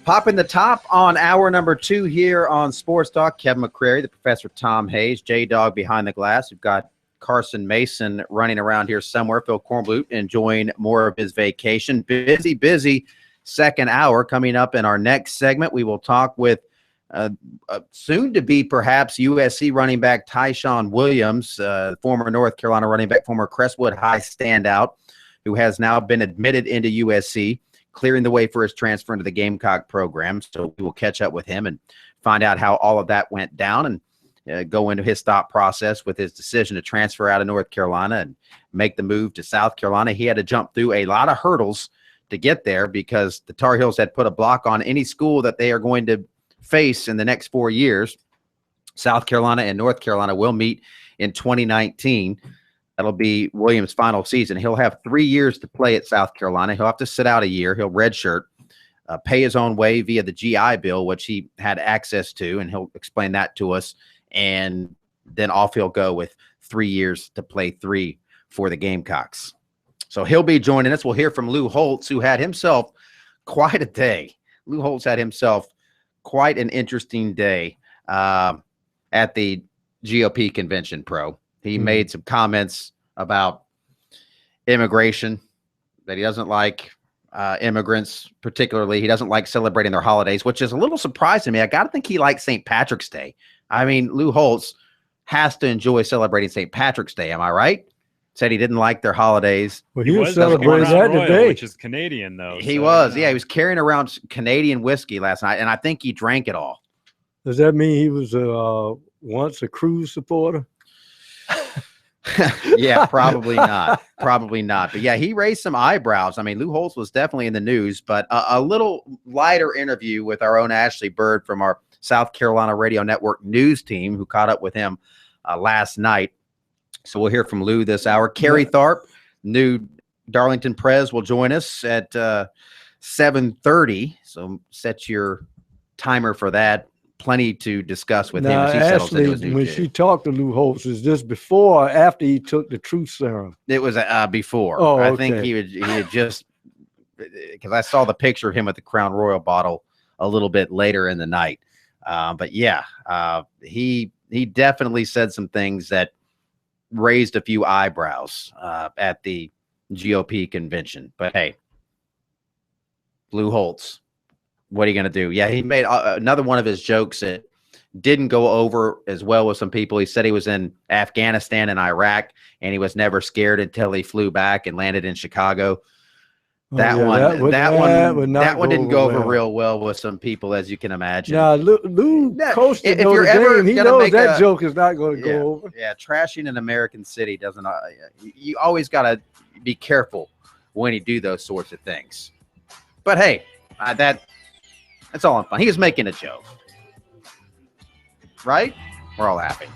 Popping the top on hour number 2 here on Sports Talk. Kevin McCrary, the professor Tom Hayes, J-Dog behind the glass. We've got Carson Mason running around here somewhere. Phil Kornbluth enjoying more of his vacation. Busy second hour. Coming up in our next segment, we will talk with soon to be perhaps USC running back Tyshawn Williams, former North Carolina running back, former Crestwood High standout, who has now been admitted into USC, clearing the way for his transfer into the Gamecock program. So we will catch up with him and find out how all of that went down and go into his thought process with his decision to transfer out of North Carolina and make the move to South Carolina. He had to jump through a lot of hurdles to get there because the Tar Heels had put a block on any school that they are going to face in the next 4 years. South Carolina and North Carolina will meet in 2019. That'll be Williams' final season. He'll have 3 years to play at South Carolina. He'll have to sit out a year. He'll redshirt, pay his own way via the GI Bill, which he had access to, and he'll explain that to us. And then off he'll go with 3 years to play 3 for the Gamecocks. So he'll be joining us. We'll hear from Lou Holtz, who had himself quite a day. Lou Holtz had himself quite an interesting day at the GOP convention, Pro. He made some comments about immigration, that he doesn't like immigrants particularly. He doesn't like celebrating their holidays, which is a little surprising to me. I got to think he likes St. Patrick's Day. I mean, Lou Holtz has to enjoy celebrating St. Patrick's Day. Am I right? Said he didn't like their holidays. Well, he was celebrating that today. Which is Canadian, though. He was. Yeah, he was carrying around Canadian whiskey last night, and I think he drank it all. Does that mean he was once a Cruise supporter? Yeah, probably not. Probably not. But yeah, he raised some eyebrows. I mean, Lou Holtz was definitely in the news, but a little lighter interview with our own Ashley Bird from our South Carolina Radio Network news team, who caught up with him last night. So we'll hear from Lou this hour. Kerry Tharp, new Darlington Prez, will join us at 7:30. So set your timer for that. Plenty to discuss with him as he settles into his new when gig. she talked to Lou Holtz, is this before or after he took the truth serum? It was before. Oh, I okay. think he had just, because I saw the picture of him with the Crown Royal bottle a little bit later in the night. But yeah, he definitely said some things that raised a few eyebrows at the GOP convention. But hey, Lou Holtz, what are you going to do? Yeah, he made another one of his jokes that didn't go over as well with some people. He said he was in Afghanistan and Iraq, and he was never scared until he flew back and landed in Chicago. That one didn't go over real well with some people, as you can imagine. Now, Lou coached if Notre you're Dame. ever He gonna knows make that joke is not going to go over. Yeah, trashing an American city doesn't. You always got to be careful when you do those sorts of things. But hey, that's all in fun. He was making a joke, right? We're all laughing.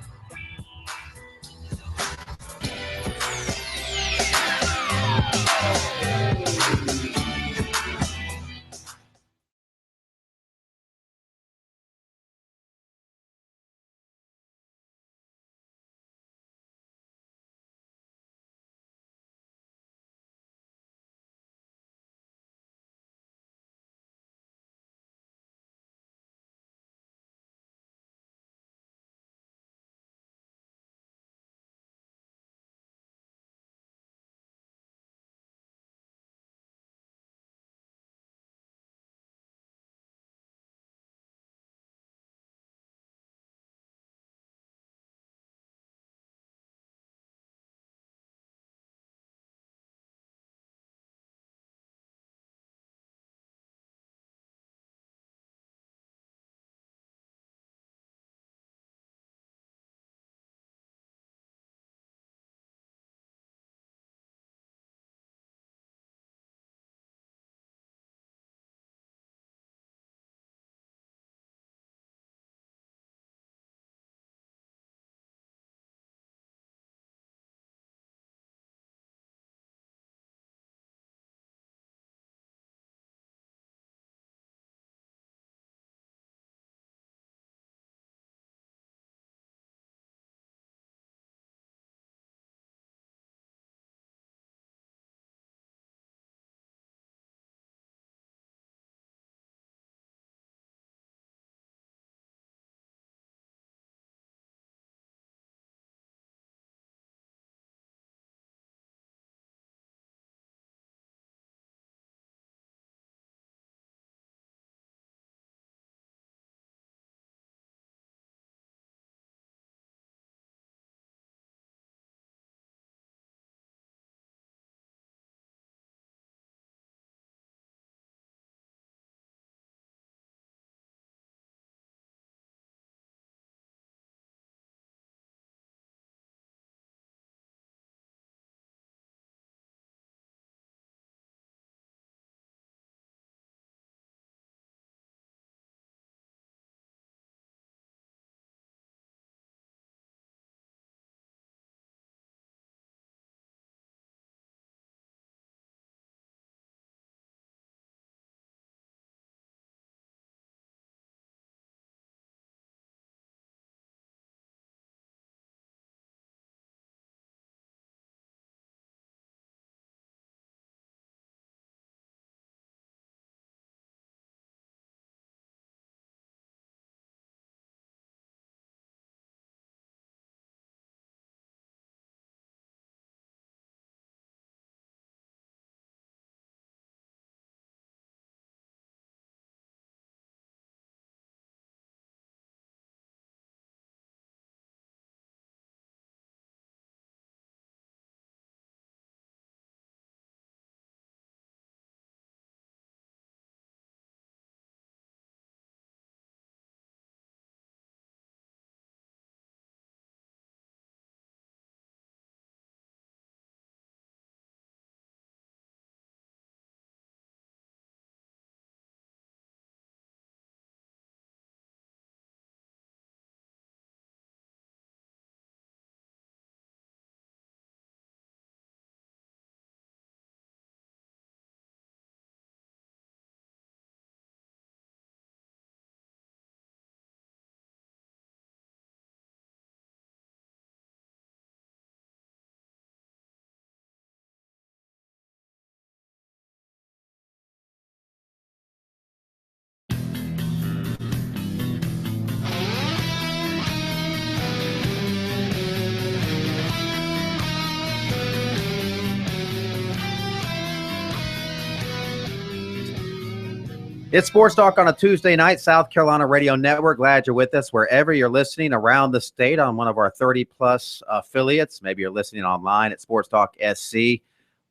It's Sports Talk on a Tuesday night, South Carolina Radio Network. Glad you're with us wherever you're listening around the state on one of our 30-plus affiliates. Maybe you're listening online at Sports Talk SC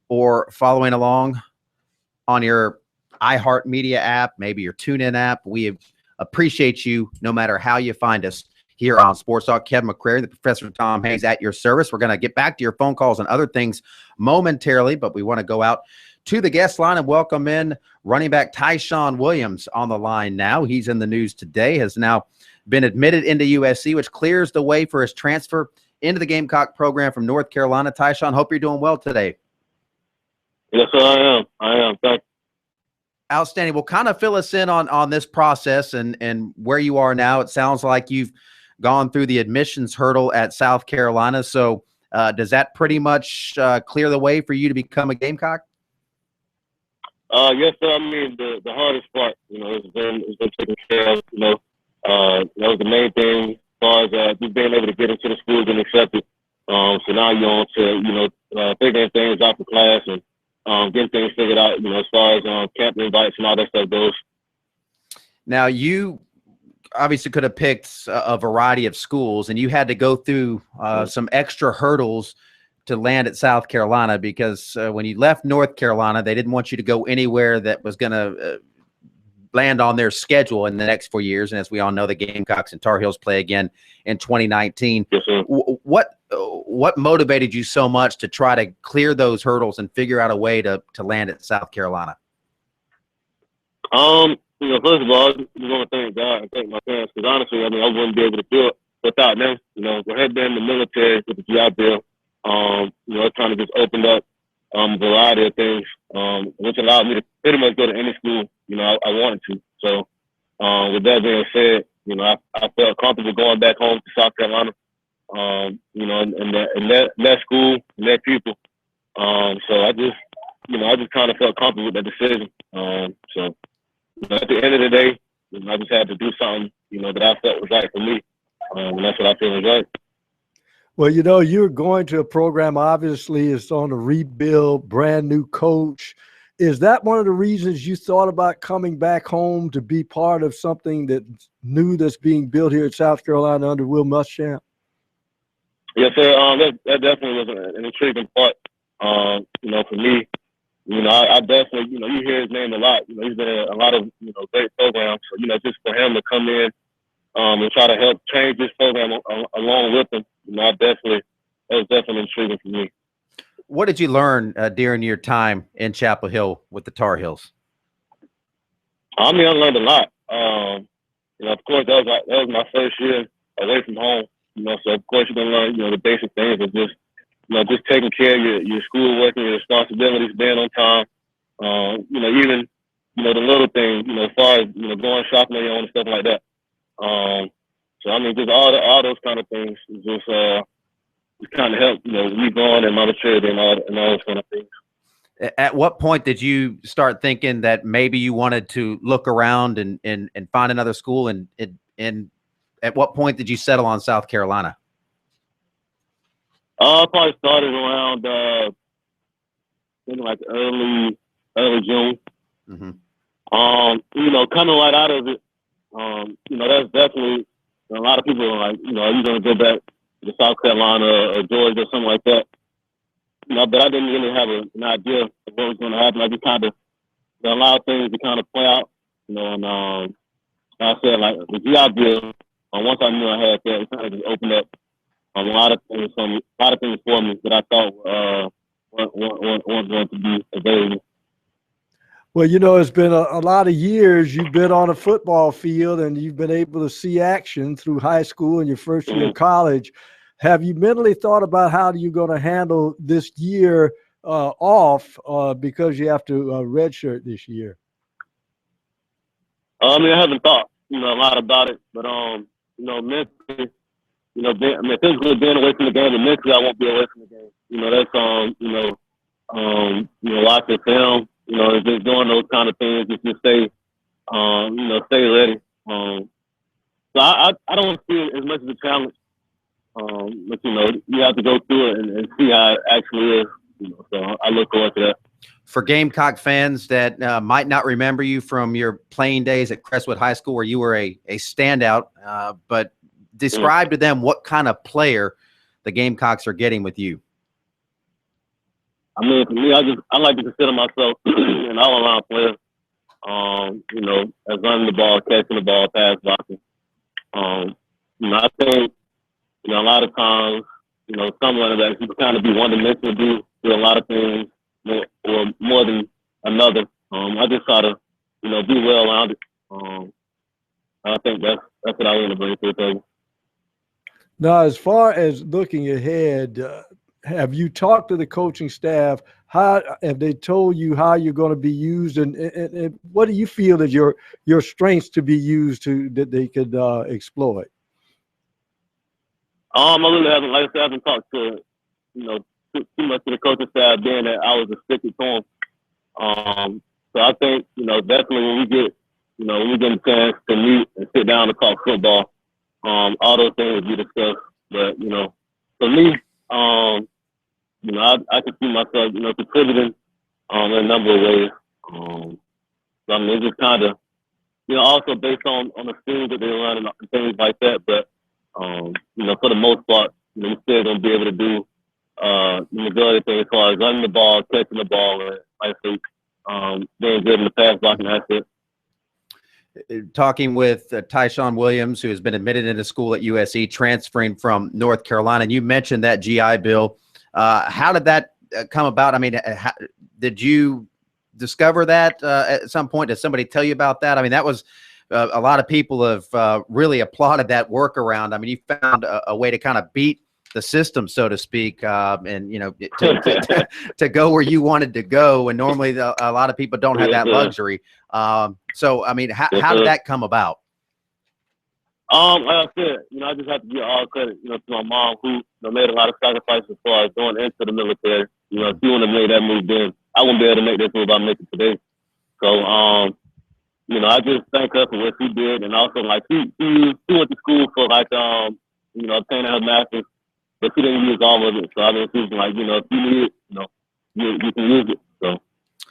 or following along on your iHeartMedia app, maybe your TuneIn app. We appreciate you no matter how you find us here on Sports Talk. Kevin McCrary, the Professor Tom Hayes at your service. We're going to get back to your phone calls and other things momentarily, but we want to go out to the guest line and welcome in running back Tyshawn Williams on the line now. He's in the news today, has now been admitted into USC, which clears the way for his transfer into the Gamecock program from North Carolina. Tyshawn, hope you're doing well today. Yes, sir, I am. Thank you. Outstanding. Well, kind of fill us in on this process and where you are now. It sounds like you've gone through the admissions hurdle at South Carolina. So does that pretty much clear the way for you to become a Gamecock? Yes, sir. I mean, the hardest part, has been taken care of. That was the main thing as far as just being able to get into the schools and accepted. So now you're on to, figuring things out for class and getting things figured out, as far as camp invites and all that stuff goes. Now, you obviously could have picked a variety of schools, and you had to go through some extra hurdles to land at South Carolina because when you left North Carolina, they didn't want you to go anywhere that was going to land on their schedule in the next 4 years. And as we all know, the Gamecocks and Tar Heels play again in 2019. Yes, sir. What motivated you so much to try to clear those hurdles and figure out a way to land at South Carolina? First of all, I just want to thank God and thank my parents because honestly, I wouldn't be able to do it without them. We had been in the military with the GI Bill. It kind of just opened up a variety of things, which allowed me to pretty much go to any school, I wanted to. So, with that being said, I felt comfortable going back home to South Carolina, and that school and that people. So I just kind of felt comfortable with that decision. So, at the end of the day, I just had to do something, that I felt was right for me, and that's what I feel is right. Well, you're going to a program, obviously, it's on a rebuild, brand new coach. Is that one of the reasons you thought about coming back home to be part of something that's new that's being built here at South Carolina under Will Muschamp? Yes, sir. That definitely was an intriguing part, for me. I definitely, you hear his name a lot. He's been in a lot of, great programs. So, just for him to come in and try to help change this program along with him, that was definitely intriguing for me. What did you learn during your time in Chapel Hill with the Tar Heels? I learned a lot. Of course, that was my first year away from home. So of course you're gonna learn, the basic things of just taking care of your schoolwork and your responsibilities, being on time. Even the little things, as far as going shopping on your own and stuff like that. So just all those kind of things just kind of help me going and my maturity and all those kind of things. At what point did you start thinking that maybe you wanted to look around and find another school? And at what point did you settle on South Carolina? I probably started around like early June. Mm-hmm. Coming right out of it. That's definitely a lot of people are like, are you going to go back to South Carolina or Georgia or something like that? But I didn't really have an idea of what was going to happen. I just kind of allowed things to kind of play out, and like I said, like the GI Bill, once I knew I had that, it kind of just opened up a lot of things for me that I thought weren't going to be available. Well, it's been a lot of years you've been on a football field and you've been able to see action through high school and your first year of college. Have you mentally thought about how you're going to handle this year off because you have to redshirt this year? I haven't thought, a lot about it, but mentally, physically being away from the game, but mentally I won't be away from the game. That's watching film. Just doing those kind of things, just stay ready. So I don't see it as much as a challenge. But you have to go through it and see how it actually is. So I look forward to that. For Gamecock fans that might not remember you from your playing days at Crestwood High School, where you were a standout, but describe to them what kind of player the Gamecocks are getting with you. I mean, for me, I like to consider myself an all-around player. You know, as running the ball, catching the ball, pass blocking. You know, I think, you know, a lot of times, you know, some running backs, you can kind of be one-dimensional, do a lot of things, or more than another. I just try to, you know, do well around it. I think that's what I want to bring to the table. Now, as far as looking ahead, have you talked to the coaching staff? How have they told you how you're going to be used, and what do you feel is your strengths to be used that they could exploit? I really haven't, like I said, I haven't talked to, you know, too much to the coaching staff, being that I was restricted to them. So I think, you know, definitely when we get a chance to meet and sit down and talk football, all those things will be discussed. But, you know, for me, you know, I can see myself, you know, contributing in a number of ways. So I mean, it's just kind of, you know, also based on the schemes that they run and things like that. But you know, for the most part, you know, we're still gonna be able to do the majority of things as far as running the ball, catching the ball, and like I say, being good in the pass blocking aspect. Talking with Tyshawn Williams, who has been admitted into school at USC, transferring from North Carolina. And you mentioned that GI Bill. How did that come about? I mean, did you discover that at some point? Did somebody tell you about that? I mean, that was a lot of people have really applauded that workaround. I mean, you found a way to kind of beat the system, so to speak, and, you know, to go where you wanted to go. And normally a lot of people don't have that luxury. So, I mean, how did that come about? Like I said, you know, I just have to give all credit, you know, to my mom, who, you know, made a lot of sacrifices as far as going into the military. You know, if she wouldn't have made that move then, I wouldn't be able to make this move I'm making today. So, you know, I just thank her for what she did, and also, like, she went to school for, like, you know, obtaining her master's, but she didn't use all of it. So I mean, she was like, you know, if you need it, you know, you can use it. So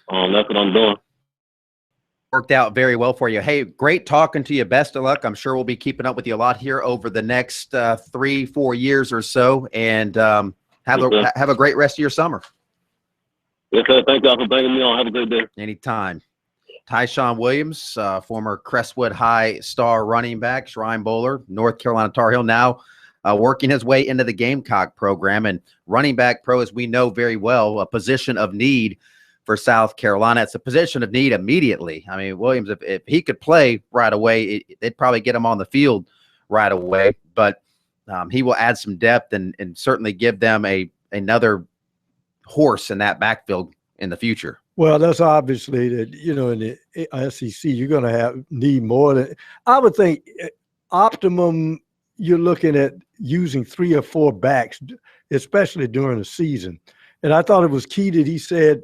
that's what I'm doing. Worked out very well for you. Hey, great talking to you. Best of luck. I'm sure we'll be keeping up with you a lot here over the next 3-4 years or so. And have a great rest of your summer. Yes, sir. Thank y'all for bringing me on. Have a great day. Anytime. Tyshawn Williams, former Crestwood High star running back, Shrine Bowler, North Carolina Tar Heel, now working his way into the Gamecock program. And running back pro, as we know very well, a position of need for South Carolina. It's a position of need immediately. I mean, Williams, if he could play right away, they'd probably get him on the field right away. But he will add some depth and certainly give them another horse in that backfield in the future. Well, that's obviously that, you know, in the SEC, you're going to need more than, I would think, optimum. You're looking at using 3 or 4 backs, especially during the season. And I thought it was key that he said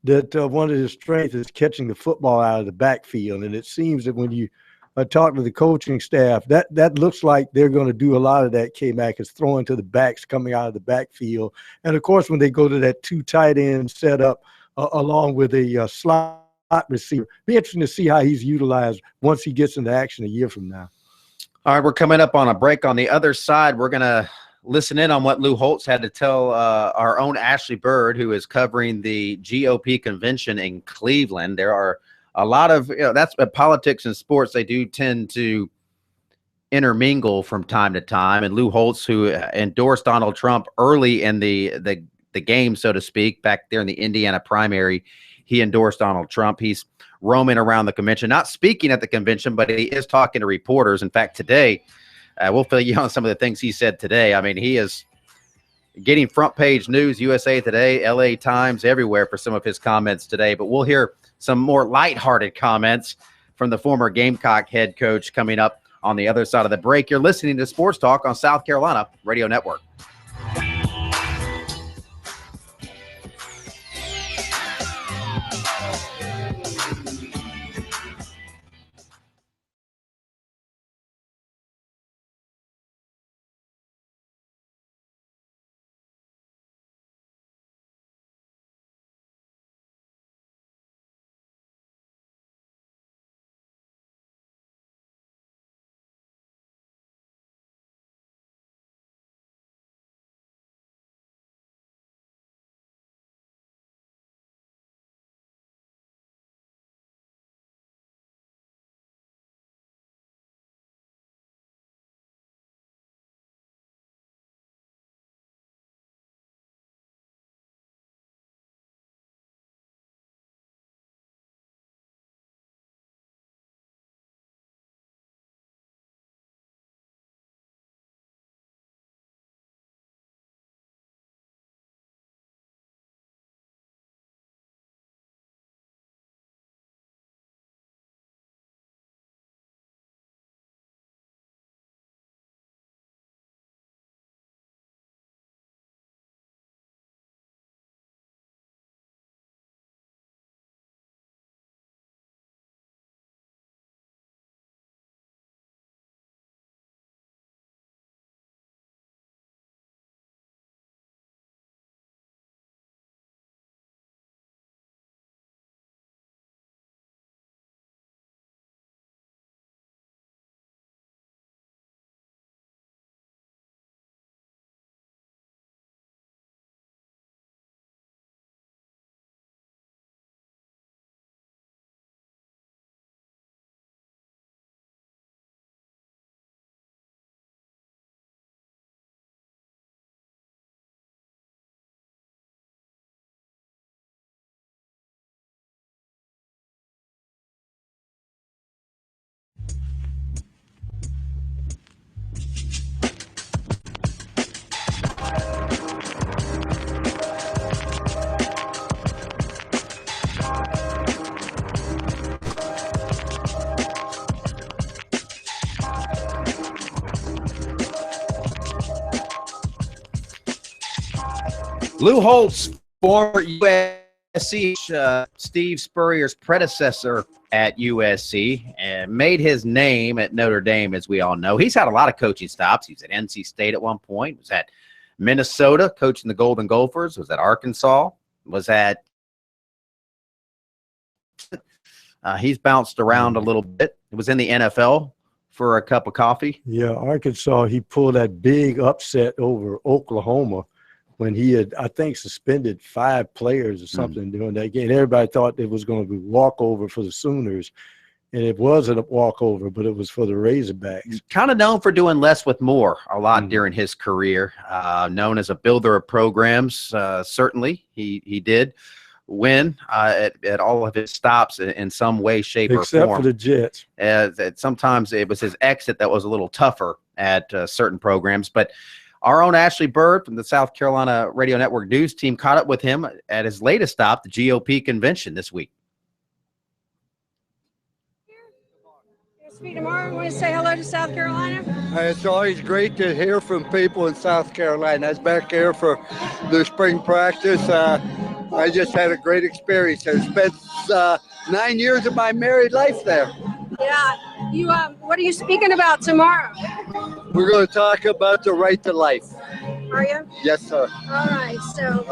that one of his strengths is catching the football out of the backfield. And it seems that when you talk to the coaching staff, that looks like they're going to do a lot of that. K-Mac is throwing to the backs coming out of the backfield. And, of course, when they go to that 2 tight end setup along with a slot receiver, be interesting to see how he's utilized once he gets into action a year from now. All right, we're coming up on a break. On the other side, we're going to listen in on what Lou Holtz had to tell our own Ashley Bird, who is covering the GOP convention in Cleveland. There are a lot of, you know, that's politics and sports. They do tend to intermingle from time to time. And Lou Holtz, who endorsed Donald Trump early in the game, so to speak, back there in the Indiana primary, he endorsed Donald Trump. He's roaming around the convention, not speaking at the convention, but he is talking to reporters. In fact, today, we'll fill you on some of the things he said today. I mean, he is getting front page news, USA Today, LA Times, everywhere for some of his comments today. But we'll hear some more lighthearted comments from the former Gamecock head coach coming up on the other side of the break. You're listening to Sports Talk on South Carolina Radio Network. Lou Holtz, former USC, Steve Spurrier's predecessor at USC, and made his name at Notre Dame, as we all know. He's had a lot of coaching stops. He was at NC State at one point, was at Minnesota coaching the Golden Gophers, was at Arkansas, was at he's bounced around a little bit. It was in the NFL for a cup of coffee. Yeah, Arkansas, he pulled that big upset over Oklahoma when he had, I think, suspended 5 players or something during that game. Everybody thought it was going to be walkover for the Sooners, and it wasn't a walkover, but it was for the Razorbacks. Kind of known for doing less with more a lot during his career. Known as a builder of programs, certainly he did win at all of his stops in some way, shape, or form. Except for the Jets. Sometimes it was his exit that was a little tougher at certain programs. But our own Ashley Bird from the South Carolina Radio Network News team caught up with him at his latest stop, the GOP convention this week. Speak tomorrow. Want to say hello to South Carolina? It's always great to hear from people in South Carolina. I was back here for the spring practice. I just had a great experience. I spent 9 years of my married life there. Yeah. You. What are you speaking about tomorrow? We're going to talk about the right to life. Are you? Yes, sir. All right. So,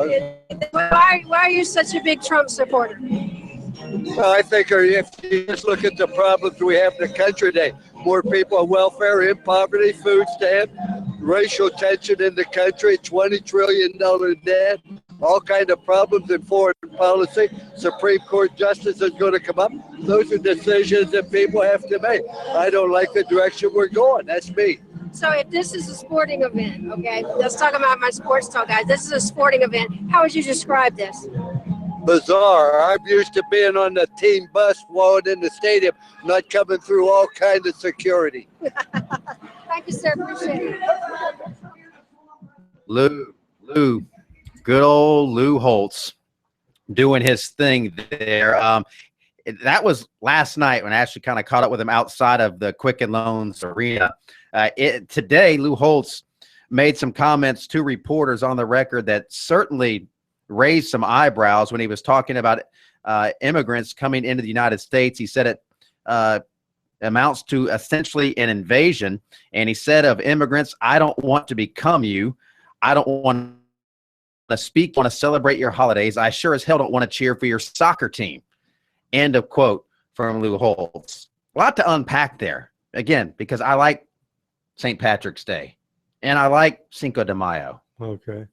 why are you such a big Trump supporter? Well, I think if you just look at the problems we have in the country today, more people on welfare, in poverty, food stamp, racial tension in the country, $20 trillion debt, all kind of problems in foreign policy. Supreme Court justice is going to come up. Those are decisions that people have to make. I don't like the direction we're going. That's me. So if this is a sporting event, okay, let's talk about my sports talk, guys. This is a sporting event. How would you describe this? Bizarre. I'm used to being on the team bus while in the stadium, not coming through all kinds of security. Thank you, sir. Appreciate it. Lou, good old Lou Holtz doing his thing there. That was last night when I actually kind of caught up with him outside of the Quicken Loans arena. Today, Lou Holtz made some comments to reporters on the record that certainly raised some eyebrows when he was talking about immigrants coming into the United States. He said it amounts to essentially an invasion. And he said of immigrants, I don't want to become you. I don't want to speak, want to celebrate your holidays. I sure as hell don't want to cheer for your soccer team. End of quote from Lou Holtz. A lot to unpack there. Again, because I like St. Patrick's Day and I like Cinco de Mayo. Okay.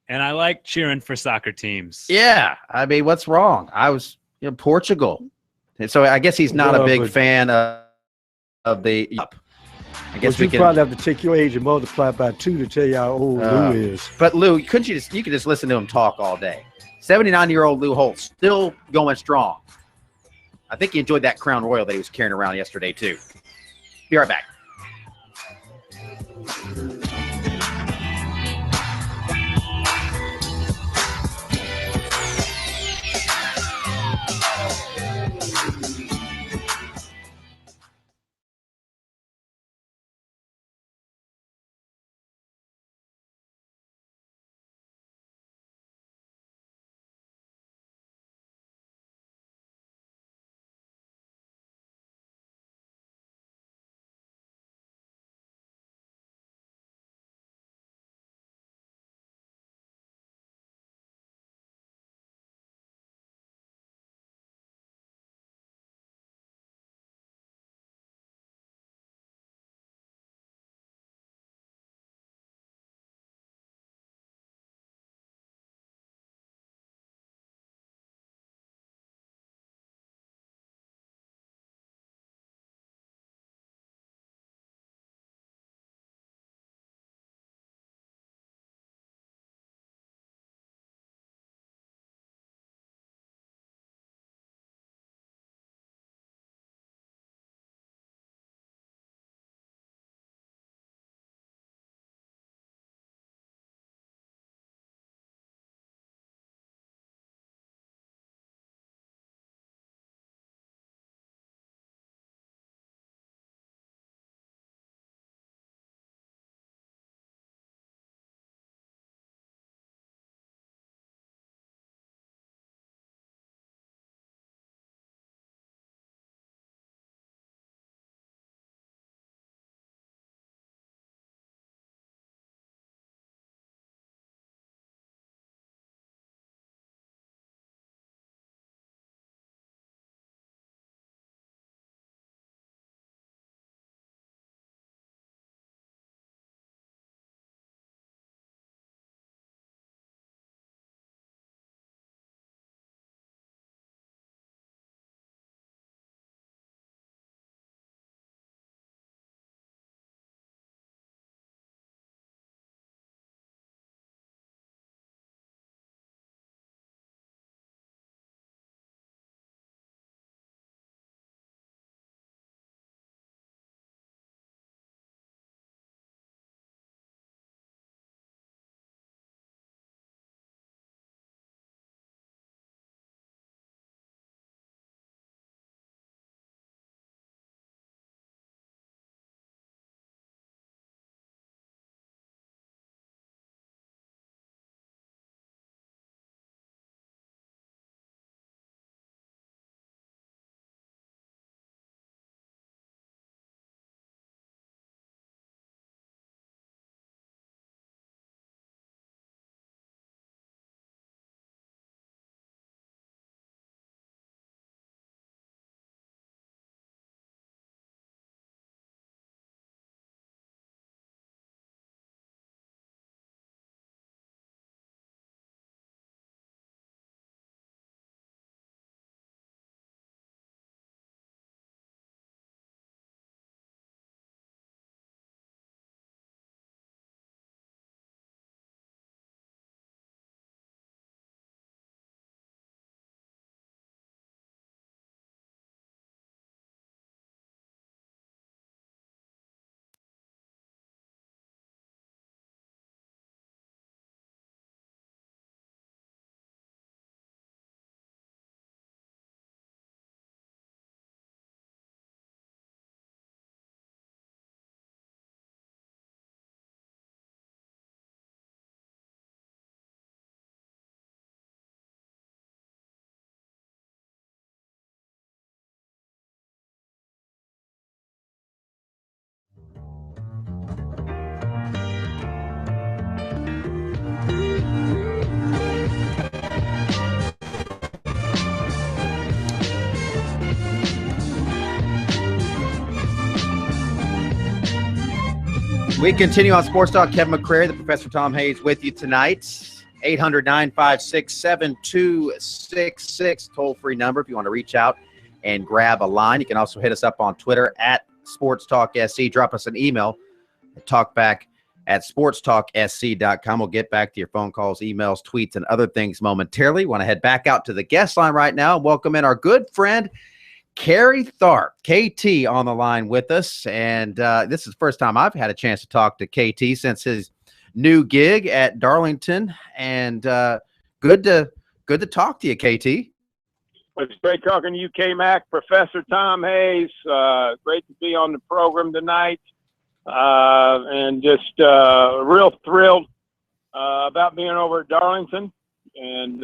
And I like cheering for soccer teams. Yeah. I mean, what's wrong? I was in Portugal. And so I guess he's not a big fan of the I guess we can probably have to take your age and multiply by 2 to tell you how old Lou is. But Lou, you could just listen to him talk all day. 79-year-old Lou Holtz still going strong. I think he enjoyed that Crown Royal that he was carrying around yesterday too. Be right back. We continue on Sports Talk. Kevin McCrary, the Professor Tom Hayes with you tonight. 800-956-7266, toll-free number if you want to reach out and grab a line. You can also hit us up on Twitter at SportsTalk SC. Drop us an email at talkback@sportstalksc.com. We'll get back to your phone calls, emails, tweets, and other things momentarily. Want to head back out to the guest line right now and welcome in our good friend, Kerry Tharp, KT, on the line with us. And this is the first time I've had a chance to talk to KT since his new gig at Darlington. And good to talk to you, KT. It's great talking to you, K-Mac. Professor Tom Hayes. Great to be on the program tonight. And just real thrilled about being over at Darlington and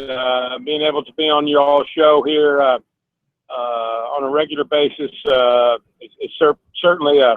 being able to be on your all show here on a regular basis. It's certainly a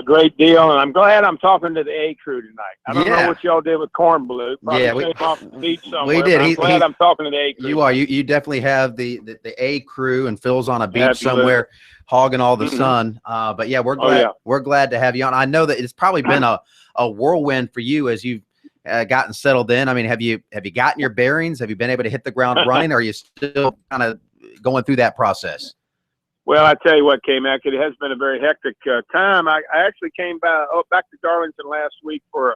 great deal, and I'm glad I'm talking to the A crew tonight. I don't know what y'all did with Corn Blue. Probably came off the beach somewhere. We did. I'm glad I'm talking to the A crew. You are. You definitely have the A crew, and Phil's on a beach somewhere hogging all the sun. But yeah, we're glad to have you on. I know that it's probably been a whirlwind for you as you've gotten settled in. I mean, have you gotten your bearings? Have you been able to hit the ground running? Or are you still kind of going through that process? Well, I tell you what, K-Mac, it has been a very hectic time. I actually came back to Darlington last week for a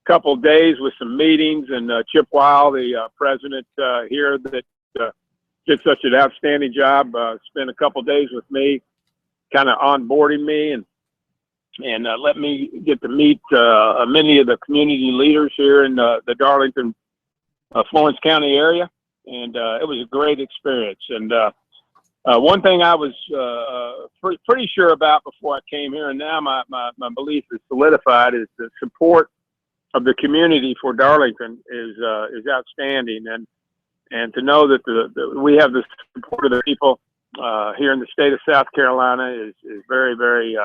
couple of days with some meetings, and Chip Weil, the president here that did such an outstanding job, spent a couple of days with me, kind of onboarding me and let me get to meet many of the community leaders here in the Darlington, Florence County area. And it was a great experience. And one thing I was pretty sure about before I came here, and now my belief is solidified, is the support of the community for Darlington is outstanding. And to know that we have the support of the people here in the state of South Carolina is very, very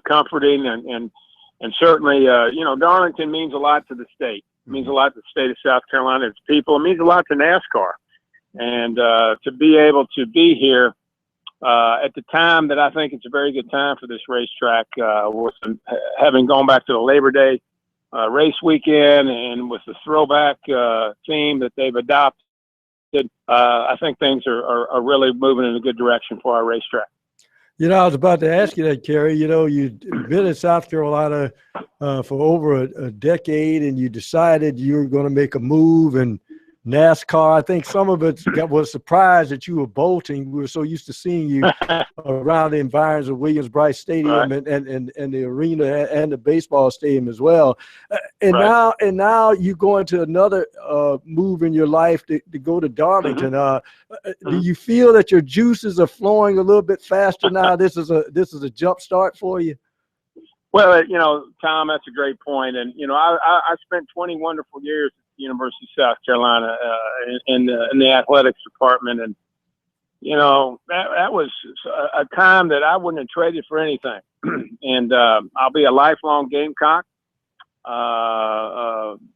comforting, and certainly, Darlington means a lot to the state. It means a lot to the state of South Carolina, its people. It means a lot to NASCAR. And to be able to be here at the time that I think it's a very good time for this racetrack, with having gone back to the Labor Day race weekend and with the throwback theme that they've adopted, I think things are really moving in a good direction for our racetrack. I was about to ask you that, Kerry. You've been in South Carolina for over a decade, and you decided you were going to make a move in NASCAR. I think some of it was surprised that you were bolting. We were so used to seeing you around the environs of Williams-Brice Stadium and the arena and the baseball stadium as well. Now you go into another move in your life to go to Darlington. Do you feel that your juices are flowing a little bit faster now? This is a jump start for you. Well, Tom, that's a great point. And I spent 20 wonderful years at the University of South Carolina in the athletics department, and that was a time that I wouldn't have traded for anything. And I'll be a lifelong Gamecock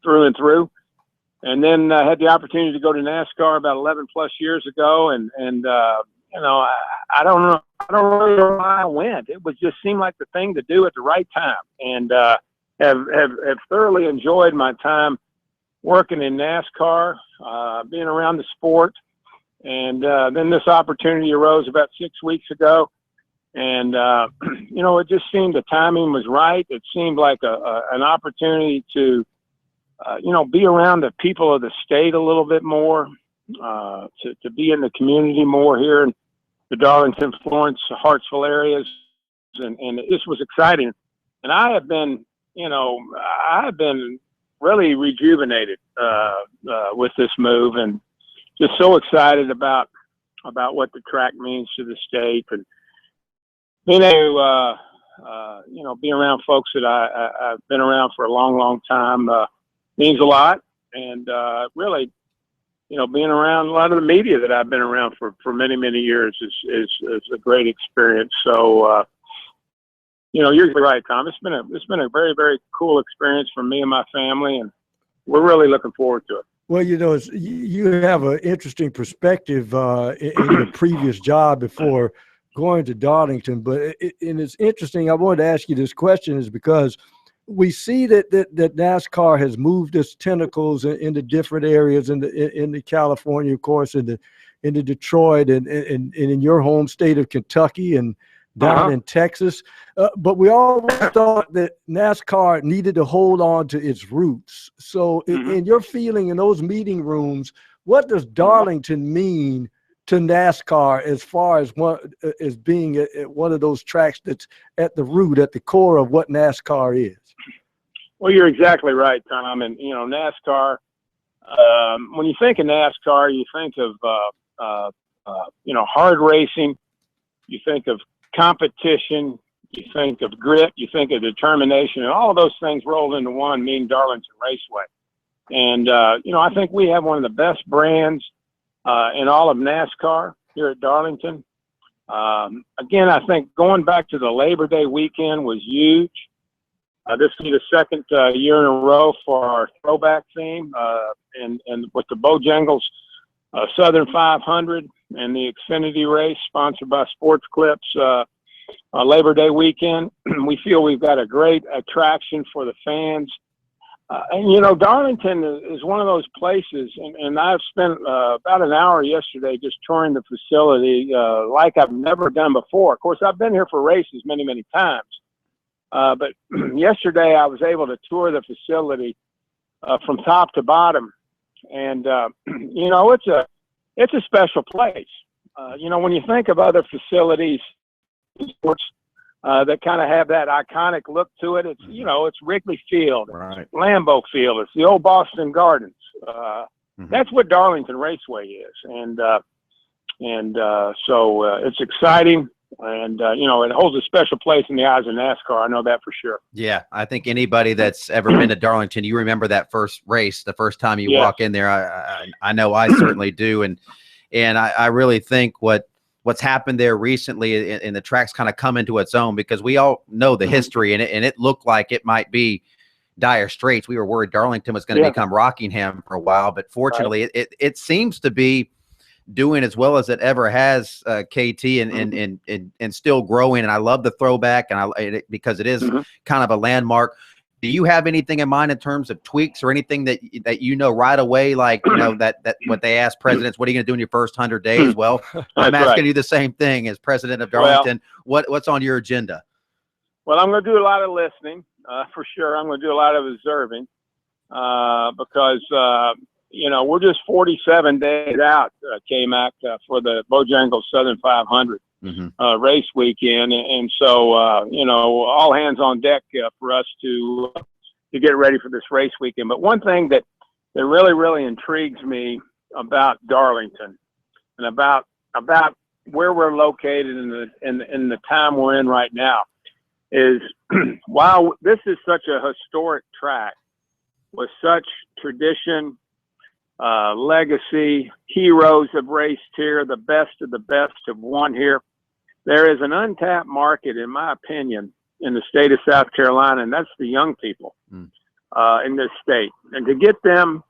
through and through. And then I had the opportunity to go to NASCAR about 11 plus years ago, and I don't know why I went. It just seemed like the thing to do at the right time, and have thoroughly enjoyed my time working in NASCAR, being around the sport. And then this opportunity arose about 6 weeks ago, and it just seemed the timing was right. It seemed like an opportunity to be around the people of the state a little bit more, to be in the community more here in the Darlington, Florence, Hartsville areas. And this was exciting. And I have been really rejuvenated with this move, and just so excited about what the track means to the state, and being able to be around folks that I've been around for a long time means a lot. And really, being around a lot of the media that I've been around for many years is a great experience. So you're right, Tom. It's been a very, very cool experience for me and my family, and we're really looking forward to it. Well, you have an interesting perspective in your previous job before going to Darlington, but and it's interesting. I wanted to ask you this question is because we see that NASCAR has moved its tentacles into different areas in the California, of course, into Detroit and in your home state of Kentucky and down in Texas. But we always thought that NASCAR needed to hold on to its roots. So in your feeling in those meeting rooms, what does Darlington mean to NASCAR as far as as being at one of those tracks that's at the root, at the core of what NASCAR is? Well, you're exactly right, Tom. And, you know, NASCAR, when you think of NASCAR, you think of, you know, hard racing, you think of competition, you think of grit, you think of determination, and all of those things rolled into one mean Darlington Raceway. And, you know, I think we have one of the best brands in all of NASCAR here at Darlington. Again, I think going back to the Labor Day weekend was huge. This will be the second year in a row for our throwback theme, and with the Bojangles Southern 500 and the Xfinity race sponsored by Sports Clips Labor Day weekend. We feel we've got a great attraction for the fans. And, you know, Darlington is one of those places, and I've spent about an hour yesterday just touring the facility like I've never done before. Of course, I've been here for races many, many times. But yesterday I was able to tour the facility from top to bottom. And, you know, it's a special place. You know, when you think of other facilities in sports that kind of have that iconic look to it, it's, you know, it's Wrigley Field, it's Lambeau Field, it's the old Boston Gardens. That's what Darlington Raceway is. And so it's exciting. And, you know, it holds a special place in the eyes of NASCAR. I know that for sure. Yeah, I think anybody that's ever been to Darlington, you remember that first race, the first time you walk in there. I know I certainly do. And I really think what's happened there recently and the track's kind of come into its own, because we all know the history, and it looked like it might be dire straits. We were worried Darlington was going to become Rockingham for a while, but fortunately it seems to be doing as well as it ever has, KT, and still growing. And I love the throwback, and because it is kind of a landmark. Do you have anything in mind in terms of tweaks or anything that you know right away, like, you know, that what they ask presidents, what are you going to do in your first 100 days? Well, I'm asking you the same thing as president of Darlington. What's on your agenda? Well, I'm going to do a lot of listening, for sure. I'm going to do a lot of observing, because you know, we're just 47 days out, K-Mac, for the Bojangles Southern 500 race weekend. And so, you know, all hands on deck for us to get ready for this race weekend. But one thing that really, really intrigues me about Darlington and about where we're located in the time we're in right now is while this is such a historic track with such tradition, legacy, heroes have raced here, the best of the best have won here. There is an untapped market, in my opinion, in the state of South Carolina, and that's the young people in this state. And to get them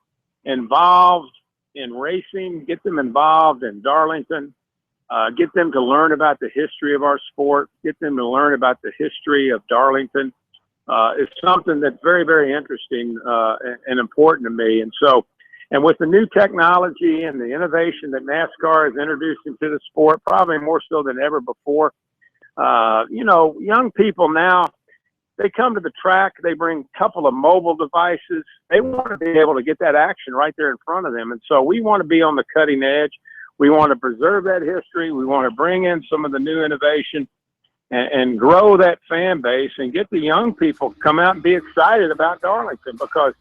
involved in racing, get them involved in Darlington, get them to learn about the history of our sport, get them to learn about the history of Darlington, is something that's very, very interesting and important to me. And so, and with the new technology and the innovation that NASCAR has introduced into the sport, probably more so than ever before, you know, young people now, they come to the track, they bring a couple of mobile devices. They want to be able to get that action right there in front of them. And so we want to be on the cutting edge. We want to preserve that history. We want to bring in some of the new innovation and grow that fan base and get the young people to come out and be excited about Darlington, because,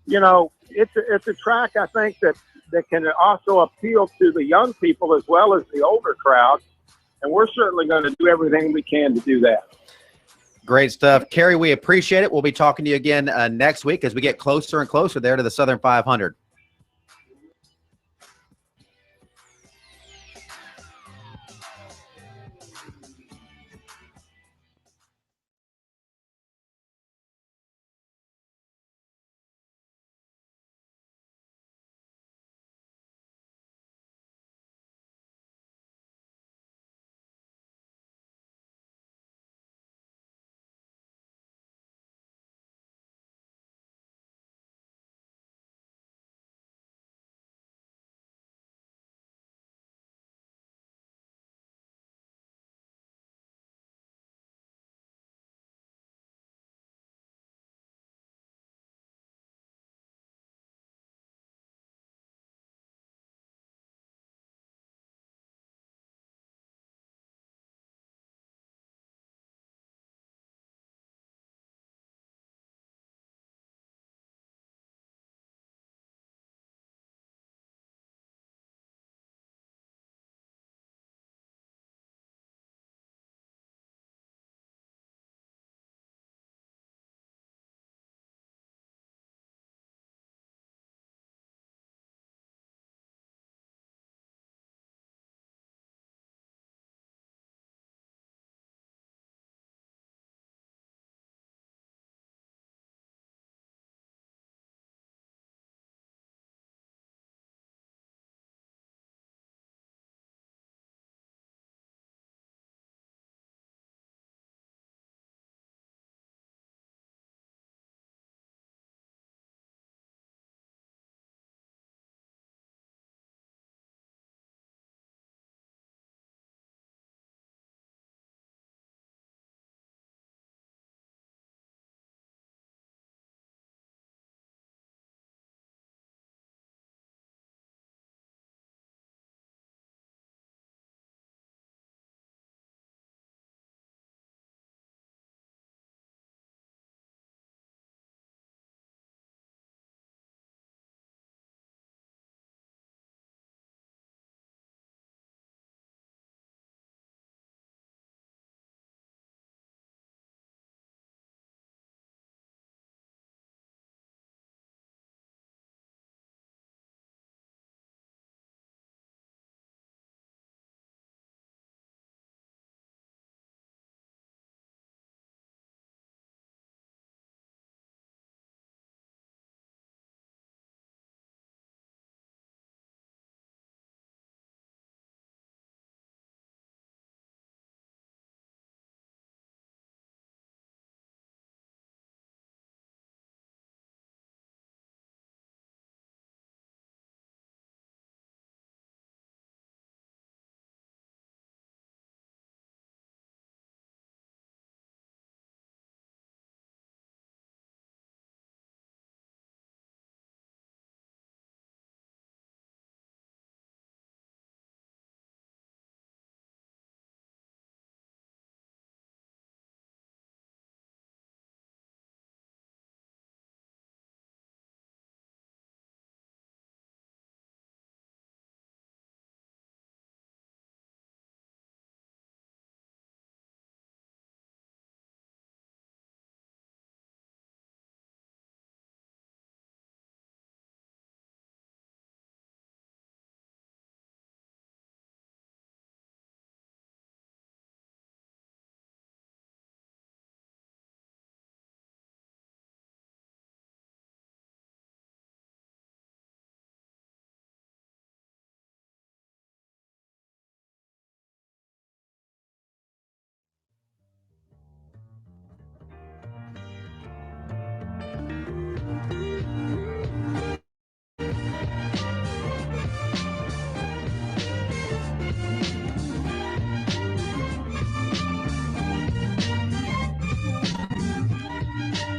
you know, it's a track, I think, that can also appeal to the young people as well as the older crowd. And we're certainly going to do everything we can to do that. Great stuff. Kerry, we appreciate it. We'll be talking to you again next week as we get closer and closer there to the Southern 500.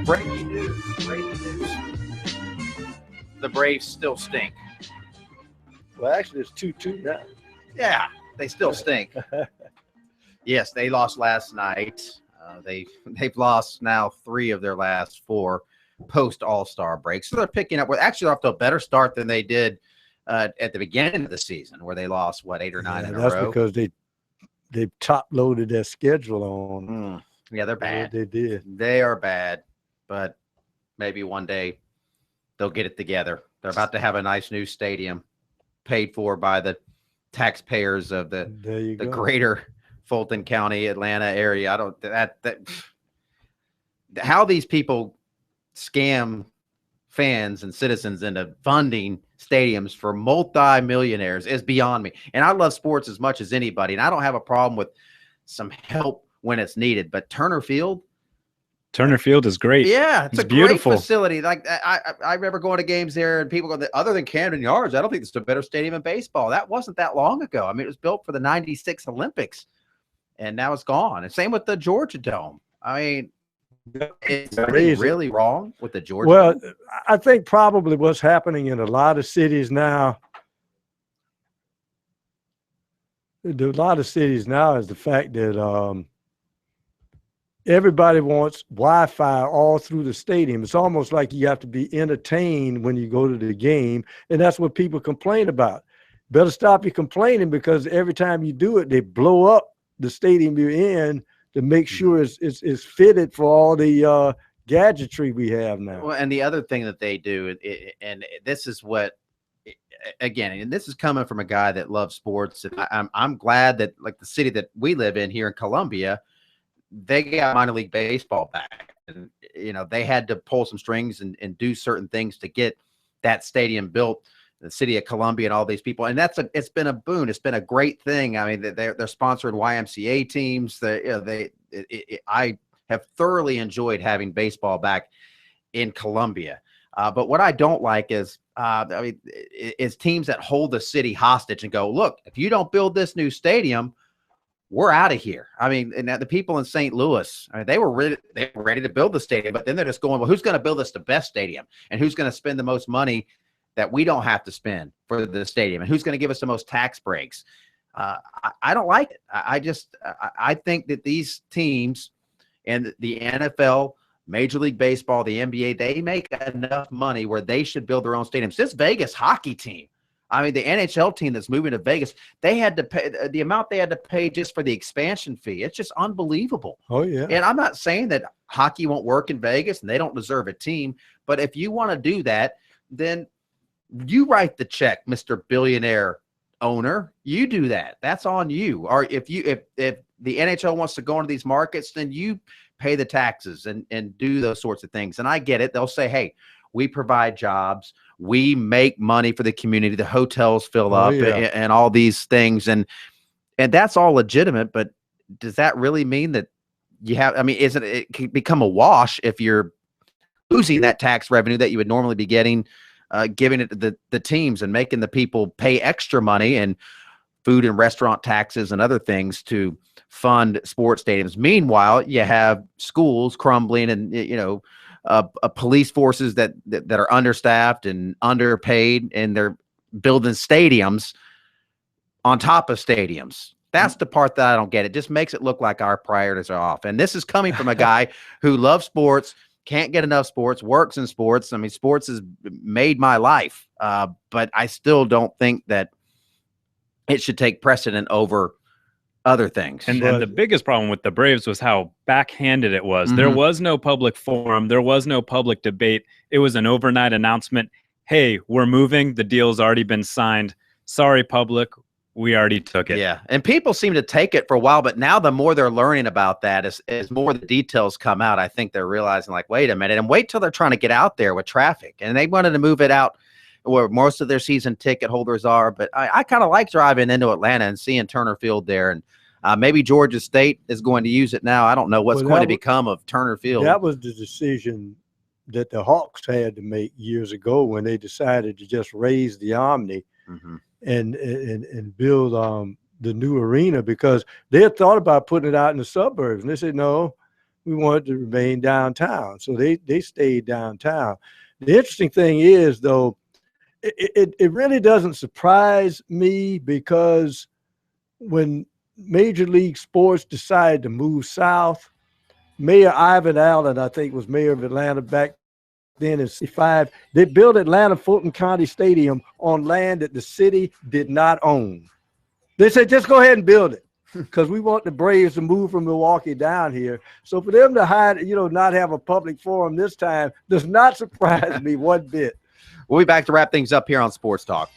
Breaking news. Breaking news. The Braves still stink. Well, actually, it's 2-2 now. Yeah, they still stink. Yes, they lost last night. They've lost now 3 of their last 4 post All-Star break. So they're picking up. Well, actually, off to a better start than they did at the beginning of the season, where they lost 8 or 9 in a row. That's because they top loaded their schedule on. Yeah, they're bad. They did. They are bad, but maybe one day they'll get it together. They're about to have a nice new stadium paid for by the taxpayers of the greater Fulton County, Atlanta area. I don't how these people scam fans and citizens into funding stadiums for multi-millionaires is beyond me. And I love sports as much as anybody, and I don't have a problem with some help when it's needed. But Turner Field is great. Yeah, it's a beautiful great facility. Like I remember going to games there, and people go, other than Camden Yards, I don't think it's a better stadium in baseball. That wasn't that long ago. I mean, it was built for the '96 Olympics, and now it's gone. And same with the Georgia Dome. I mean, it's really wrong with the Georgia Dome. Well, I think probably what's happening in a lot of cities now, is the fact that everybody wants Wi-Fi all through the stadium. It's almost like you have to be entertained when you go to the game, and that's what people complain about. Better stop your complaining, because every time you do it, they blow up the stadium you're in to make sure it's fitted for all the gadgetry we have now. Well, and the other thing that they do, and this is what, again, and this is coming from a guy that loves sports, and I'm glad that, like, the city that we live in here in Columbia, they got minor league baseball back. And, they had to pull some strings and do certain things to get that stadium built, the city of Columbia and all these people. And it's been a boon. It's been a great thing. I mean, they're sponsoring YMCA teams. I have thoroughly enjoyed having baseball back in Columbia. But what I don't like is teams that hold the city hostage and go, look, if you don't build this new stadium, we're out of here. I mean, and the people in St. Louis, they were ready to build the stadium, but then they're just going, well, who's going to build us the best stadium, and who's going to spend the most money that we don't have to spend for the stadium, and who's going to give us the most tax breaks? I don't like it. I think that these teams and the NFL, Major League Baseball, the NBA, they make enough money where they should build their own stadiums. This Vegas hockey team, I mean, the NHL team that's moving to Vegas, they had to pay the amount they had to pay just for the expansion fee. It's just unbelievable. Oh, yeah. And I'm not saying that hockey won't work in Vegas and they don't deserve a team, but if you want to do that, then you write the check, Mr. Billionaire owner. You do that. That's on you. Or if the NHL wants to go into these markets, then you pay the taxes and do those sorts of things. And I get it. They'll say, hey, we provide jobs. We make money for the community. The hotels fill up and all these things. And that's all legitimate. But does that really mean that you have, I mean, it can become a wash if you're losing that tax revenue that you would normally be getting, giving it to the teams and making the people pay extra money and food and restaurant taxes and other things to fund sports stadiums. Meanwhile, you have schools crumbling and, police forces that are understaffed and underpaid, and they're building stadiums on top of stadiums. That's the part that I don't get. It just makes it look like our priorities are off. And this is coming from a guy who loves sports, can't get enough sports, works in sports. I mean, sports has made my life, but I still don't think that it should take precedent over other things. And the biggest problem with the Braves was how backhanded it was. There was no public forum. There was no public debate. It was an overnight announcement. Hey, we're moving. The deal's already been signed. Sorry, public. We already took it. Yeah. And people seem to take it for a while, but now the more they're learning about that, as more of the details come out, I think they're realizing, like, wait a minute, and wait till they're trying to get out there with traffic. And they wanted to move it out where most of their season ticket holders are. But I kind of like driving into Atlanta and seeing Turner Field there. And maybe Georgia State is going to use it now. I don't know what's going to become of Turner Field. That was the decision that the Hawks had to make years ago when they decided to just raise the Omni and build the new arena, because they had thought about putting it out in the suburbs. And they said, no, We wanted to remain downtown. So they stayed downtown. The interesting thing is, though, it really doesn't surprise me, because when Major League Sports decided to move south, Mayor Ivan Allen, I think, was mayor of Atlanta back then in '65. They built Atlanta Fulton County Stadium on land that the city did not own. They said, just go ahead and build it, because we want the Braves to move from Milwaukee down here. So for them to hide, not have a public forum this time does not surprise me one bit. We'll be back to wrap things up here on Sports Talk.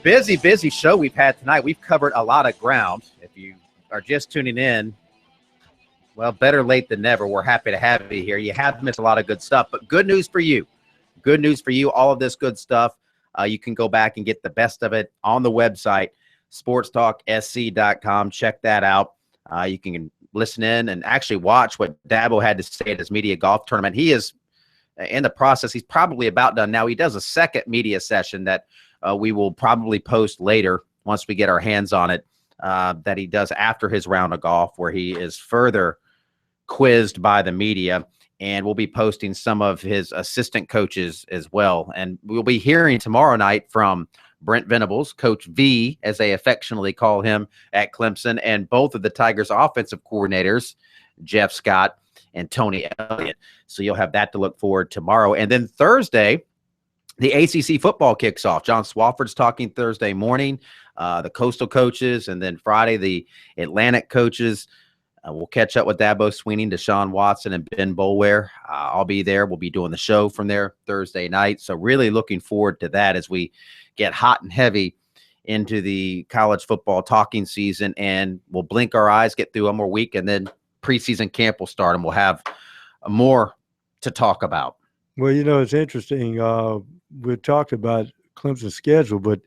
Busy show we've had tonight. We've covered a lot of ground. If you are just tuning in, well, better late than never. We're happy to have you here. You have missed a lot of good stuff, but good news for you. Good news for you. All of this good stuff, you can go back and get the best of it on the website, SportsTalkSC.com. Check that out. You can listen in and actually watch what Dabo had to say at his media golf tournament. He is in the process. He's probably about done now. He does a second media session that we will probably post later once we get our hands on it, that he does after his round of golf, where he is further quizzed by the media, and we'll be posting some of his assistant coaches as well. And we'll be hearing tomorrow night from Brent Venables, Coach V, as they affectionately call him at Clemson, and both of the Tigers' offensive coordinators, Jeff Scott and Tony Elliott. So you'll have that to look forward to tomorrow. And then Thursday, the ACC football kicks off. John Swafford's talking Thursday morning, the Coastal coaches, and then Friday, the Atlantic coaches. We'll catch up with Dabo Sweeney, Deshaun Watson, and Ben Boulware. I'll be there. We'll be doing the show from there Thursday night. So really looking forward to that as we get hot and heavy into the college football talking season, and we'll blink our eyes, get through one more week, and then preseason camp will start, and we'll have more to talk about. Well, it's interesting. We talked about Clemson's schedule, but,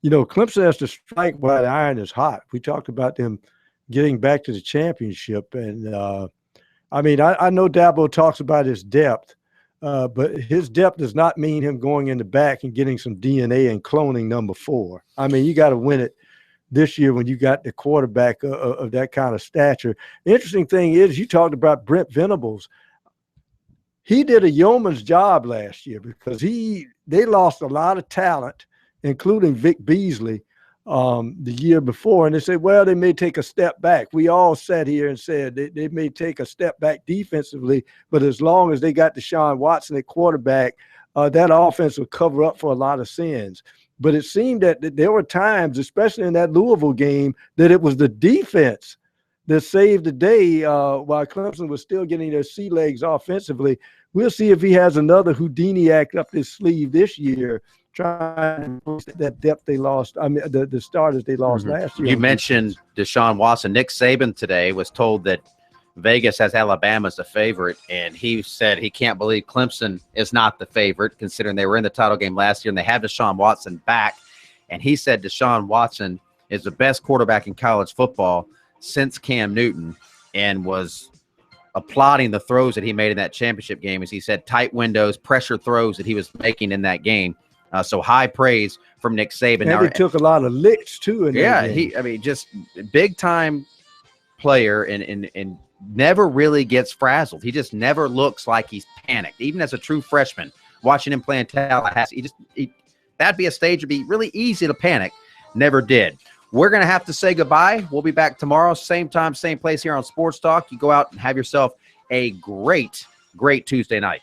Clemson has to strike while the iron is hot. We talked about them getting back to the championship. And, I know Dabo talks about his depth, but his depth does not mean him going in the back and getting some DNA and cloning number 4. You got to win it this year when you got the quarterback of that kind of stature. The interesting thing is, you talked about Brent Venables. he did a yeoman's job last year because they lost a lot of talent, including Vic Beasley, the year before. And they said, well, they may take a step back. We all sat here and said they may take a step back defensively, but as long as they got Deshaun Watson at quarterback, that offense will cover up for a lot of sins. But it seemed that there were times, especially in that Louisville game, that it was the defense that saved the day while Clemson was still getting their sea legs offensively. We'll see if he has another Houdini act up his sleeve this year, trying to push that depth they lost. I mean, the starters they lost last year. You mentioned Deshaun Watson. Nick Saban today was told that Vegas has Alabama as the favorite, and he said he can't believe Clemson is not the favorite, considering they were in the title game last year and they have Deshaun Watson back. And he said Deshaun Watson is the best quarterback in college football since Cam Newton, and was applauding the throws that he made in that championship game. As he said, tight windows, pressure throws that he was making in that game. So high praise from Nick Saban. And he took a lot of licks too. Just big time player and never really gets frazzled. He just never looks like he's panicked. Even as a true freshman, watching him play in Tallahassee, that'd be a stage would be really easy to panic. Never did. We're going to have to say goodbye. We'll be back tomorrow, same time, same place here on Sports Talk. You go out and have yourself a great, great Tuesday night.